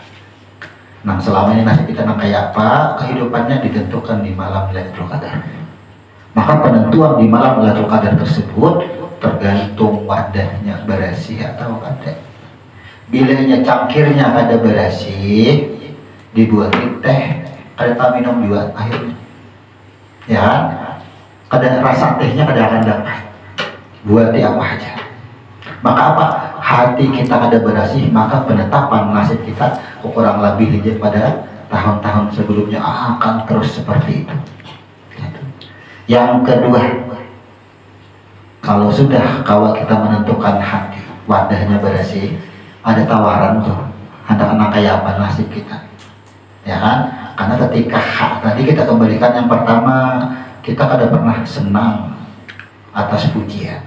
Nah, selama ini nasib kita kayak apa, kehidupannya ditentukan di malam Lailatul Qadar. Maka penentuan di malam Lailatul Qadar tersebut tergantung wadahnya berasih atau kada. Bilanya cangkirnya kada berasih, dibuat teh, kada minum juga akhirnya. Ya, kada rasa tehnya kada akan dapat. Buat apa aja. Maka apa? Hati kita kada berasih, maka penetapan nasib kita kurang lebih pada tahun-tahun sebelumnya akan terus seperti itu. Yang kedua, kalau sudah kita menentukan hati, wadahnya bersih, ada tawaran tuh, anak-anak kayak apa nasib kita, ya kan? Karena ketika hak tadi kita kembalikan, yang pertama, kita kada pernah senang atas pujian,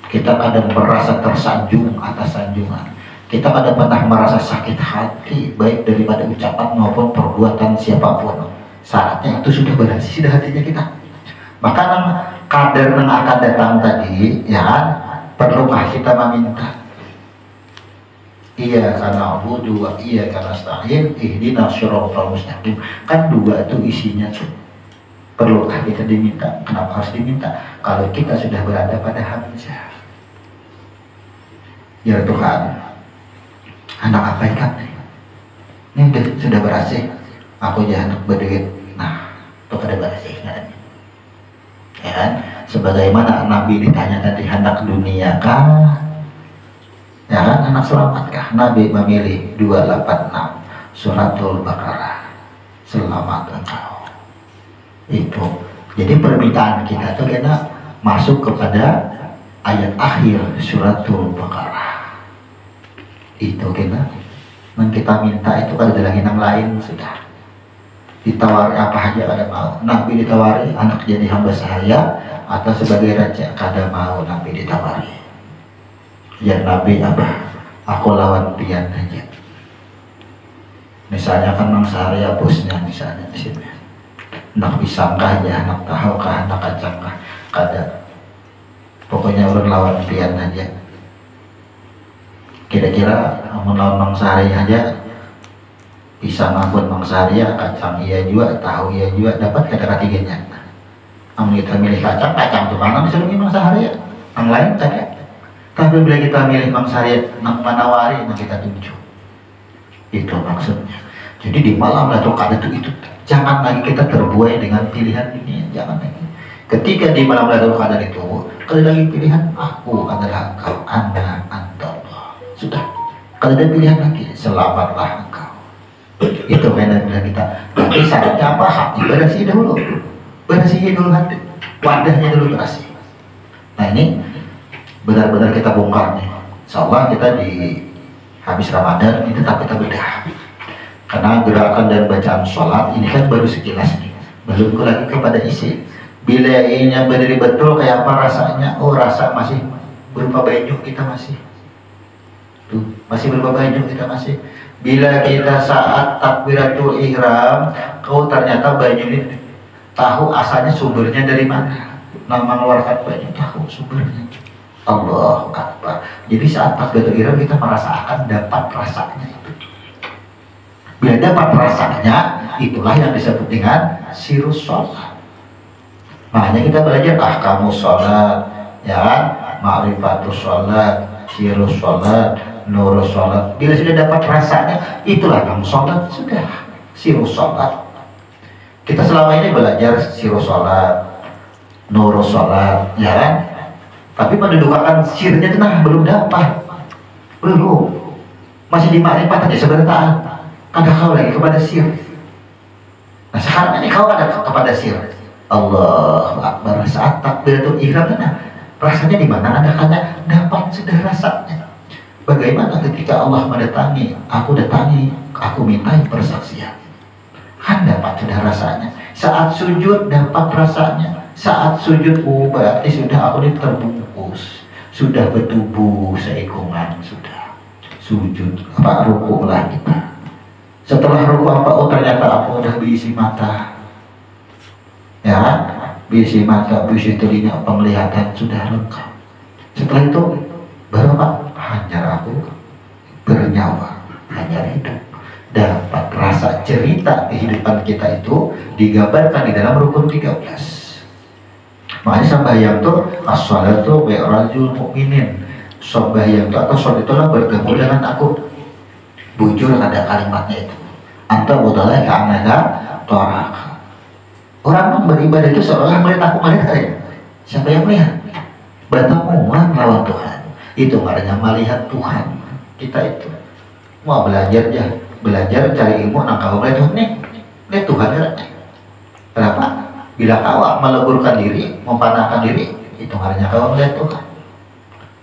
kita kadang merasa tersanjung atas sanjungan, kita kadang pernah merasa sakit hati baik daripada ucapan maupun perbuatan siapapun. Syaratnya itu sudah bersih sudah hatinya kita. Maka kadar yang akan datang tadi, ya kan, perlukah kita meminta, iya karena Abu dua, iya karena Nasta'in, ihdinas shiratal mustaqim. Kan dua itu isinya tuh. Perlukah kita diminta? Kenapa harus diminta? Kalau kita sudah berada pada hamzah. Ya Tuhan, anak apa ikan? Ini sudah berhasil. Aku jangan berduit. Nah, itu kada berhasil kan? Ya kan? Sebagaimana Nabi ditanya tadi, hendak dunia kah? Ya kan? Anak selamat kah? Nabi memilih 286 Suratul Baqarah. Selamat engkau. Itu. Jadi permintaan kita itu kena masuk kepada ayat akhir Suratul Baqarah. Itu kena yang kita minta itu kalau ada lagi yang lain sudah ditawari apa aja kada mau. Nabi ditawari anak jadi hamba saya atau sebagai raja, kada mau Nabi ditawari. Ya Nabi apa? Aku lawan pian aja. Misalnya kan Mang Sahaya bosnya misalnya di sini. Anak pisang kah ya, anak tahu kah, anak kacang kah, kada. Pokoknya urut lawan pian aja. Kira-kira lawan Mang Sahaya aja, pisang ampun Mang Sahaya, kacang iya juga, tahu iya juga, dapat kada ketiganya. Namun kita milih kacang, kacang tuh mana bisa milih Mang Sahaya, yang lain kada. Tapi bila kita milih Mang Sahaya, nang manawari, nang kita tunjuk. Itu maksudnya. Jadi di malam Lailatul Qadar itu jangan lagi kita terbuai dengan pilihan ini, jangan lagi. Ketika di malam Lailatul Qadar itu, kalau lagi pilihan aku adalah engkau, anda Allah. Sudah. Kalau ada pilihan lagi, selamatlah engkau. Itu benar kita. Tapi syaratnya apa? Hati bersih dahulu. Bersih dulu hati. Wadahnya dulu bersih. Nah ini benar-benar kita bongkar nih. Insya Allah kita di habis Ramadan ini tetap kita bedah. Karena gerakan dan bacaan sholat ini kan baru sekilas nih, belum lagi kepada isi. Bila ininya berdiri betul kayak apa rasanya? Oh rasa masih berupa banyu kita masih. Tuh, masih berupa banyu kita masih. Bila kita saat takbiratul ihram, kau ternyata banyu ini tahu asalnya sumbernya dari mana? Nama mengeluarkan banyu tahu sumbernya. Allahu Akbar. Jadi saat takbiratul ihram kita merasakan dapat rasanya itu. Bila dapat rasanya, itulah yang disebut dengan sirus sholat. Makanya kita belajar ahkamu sholat, ya kan? Ma'rifatus sholat, sirus sholat, nurus sholat. Bila sudah dapat rasanya, itulah kamu sholat sudah sirus sholat. Kita selama ini belajar sirus sholat, nurus sholat, ya kan? Tapi mendudukan sirnya tenang belum dapat, belum. Masih di ma'rifat aja sebentar. Kada kau lagi kepada sir. Nah sekarang ini kau ada kepada sir. Allahu Akbar. Saat takbiratul ihram nah, rasanya di mana? Ada kata dapat sudah rasanya. Bagaimana ketika Allah mendatangi, aku datangi, aku mintai persaksian. Kan dapat sudah rasanya. Saat sujud dapat rasanya. Saat sujud berarti sudah aku ini terbungkus, sudah bertubuh seikungan, sudah sujud apa ruku lah kita. Setelah ruku apa? Oh ternyata aku udah berisi mata, ya, berisi mata, berisi telinga, penglihatan sudah lengkap. Setelah itu baru apa? Hanya aku bernyawa, hanya hidup. Dapat rasa cerita kehidupan kita itu digambarkan di dalam rukun 13. Makanya sembahyang itu as-shalatu mi'rajul mu'minin. Sembahyang itu atau sholat itulah bertemu dengan aku. Bujur ada kalimatnya itu. Anta budalai ka'anaka toraka. Orang beribadah itu seolah melihat aku melihat saya. Siapa yang melihat? Bertemuan lawan Tuhan. Itu maknanya melihat Tuhan. Kita itu mau belajar aja, belajar cari ilmu nangkau melihat Tuhan nih. Lihat Tuhan ya. Kenapa? Bila kau meleburkan diri, mempanahkan diri, itu maknanya kau melihat Tuhan.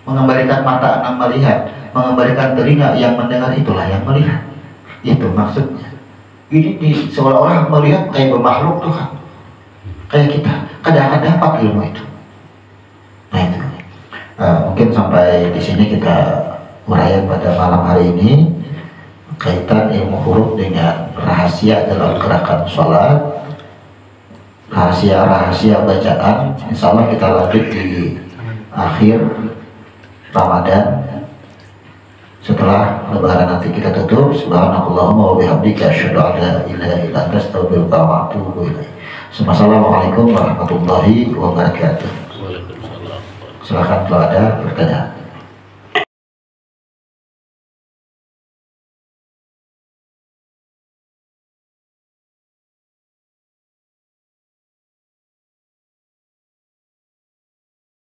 Mengembalikan mata yang melihat, mengembalikan telinga yang mendengar, itulah yang melihat. Itu maksudnya. Ini seolah-olah melihat kayak bermakhluk Tuhan, kayak kita. Kadang-kadang dapat ilmu itu. Nah itu. Mungkin sampai di sini kita uraian pada malam hari ini kaitan ilmu huruf dengan rahasia dalam gerakan sholat, rahasia-rahasia bacaan. Insya Allah kita lanjut di akhir Ramadan. Setelah lebaran nanti kita tutup. Subhanakallahumma wa bihamdika asyhadu an la ilaha illa anta astaghfiruka wa atubu ilaik. Assalamualaikum warahmatullahi wabarakatuh. Silakan kalau ada pertanyaan.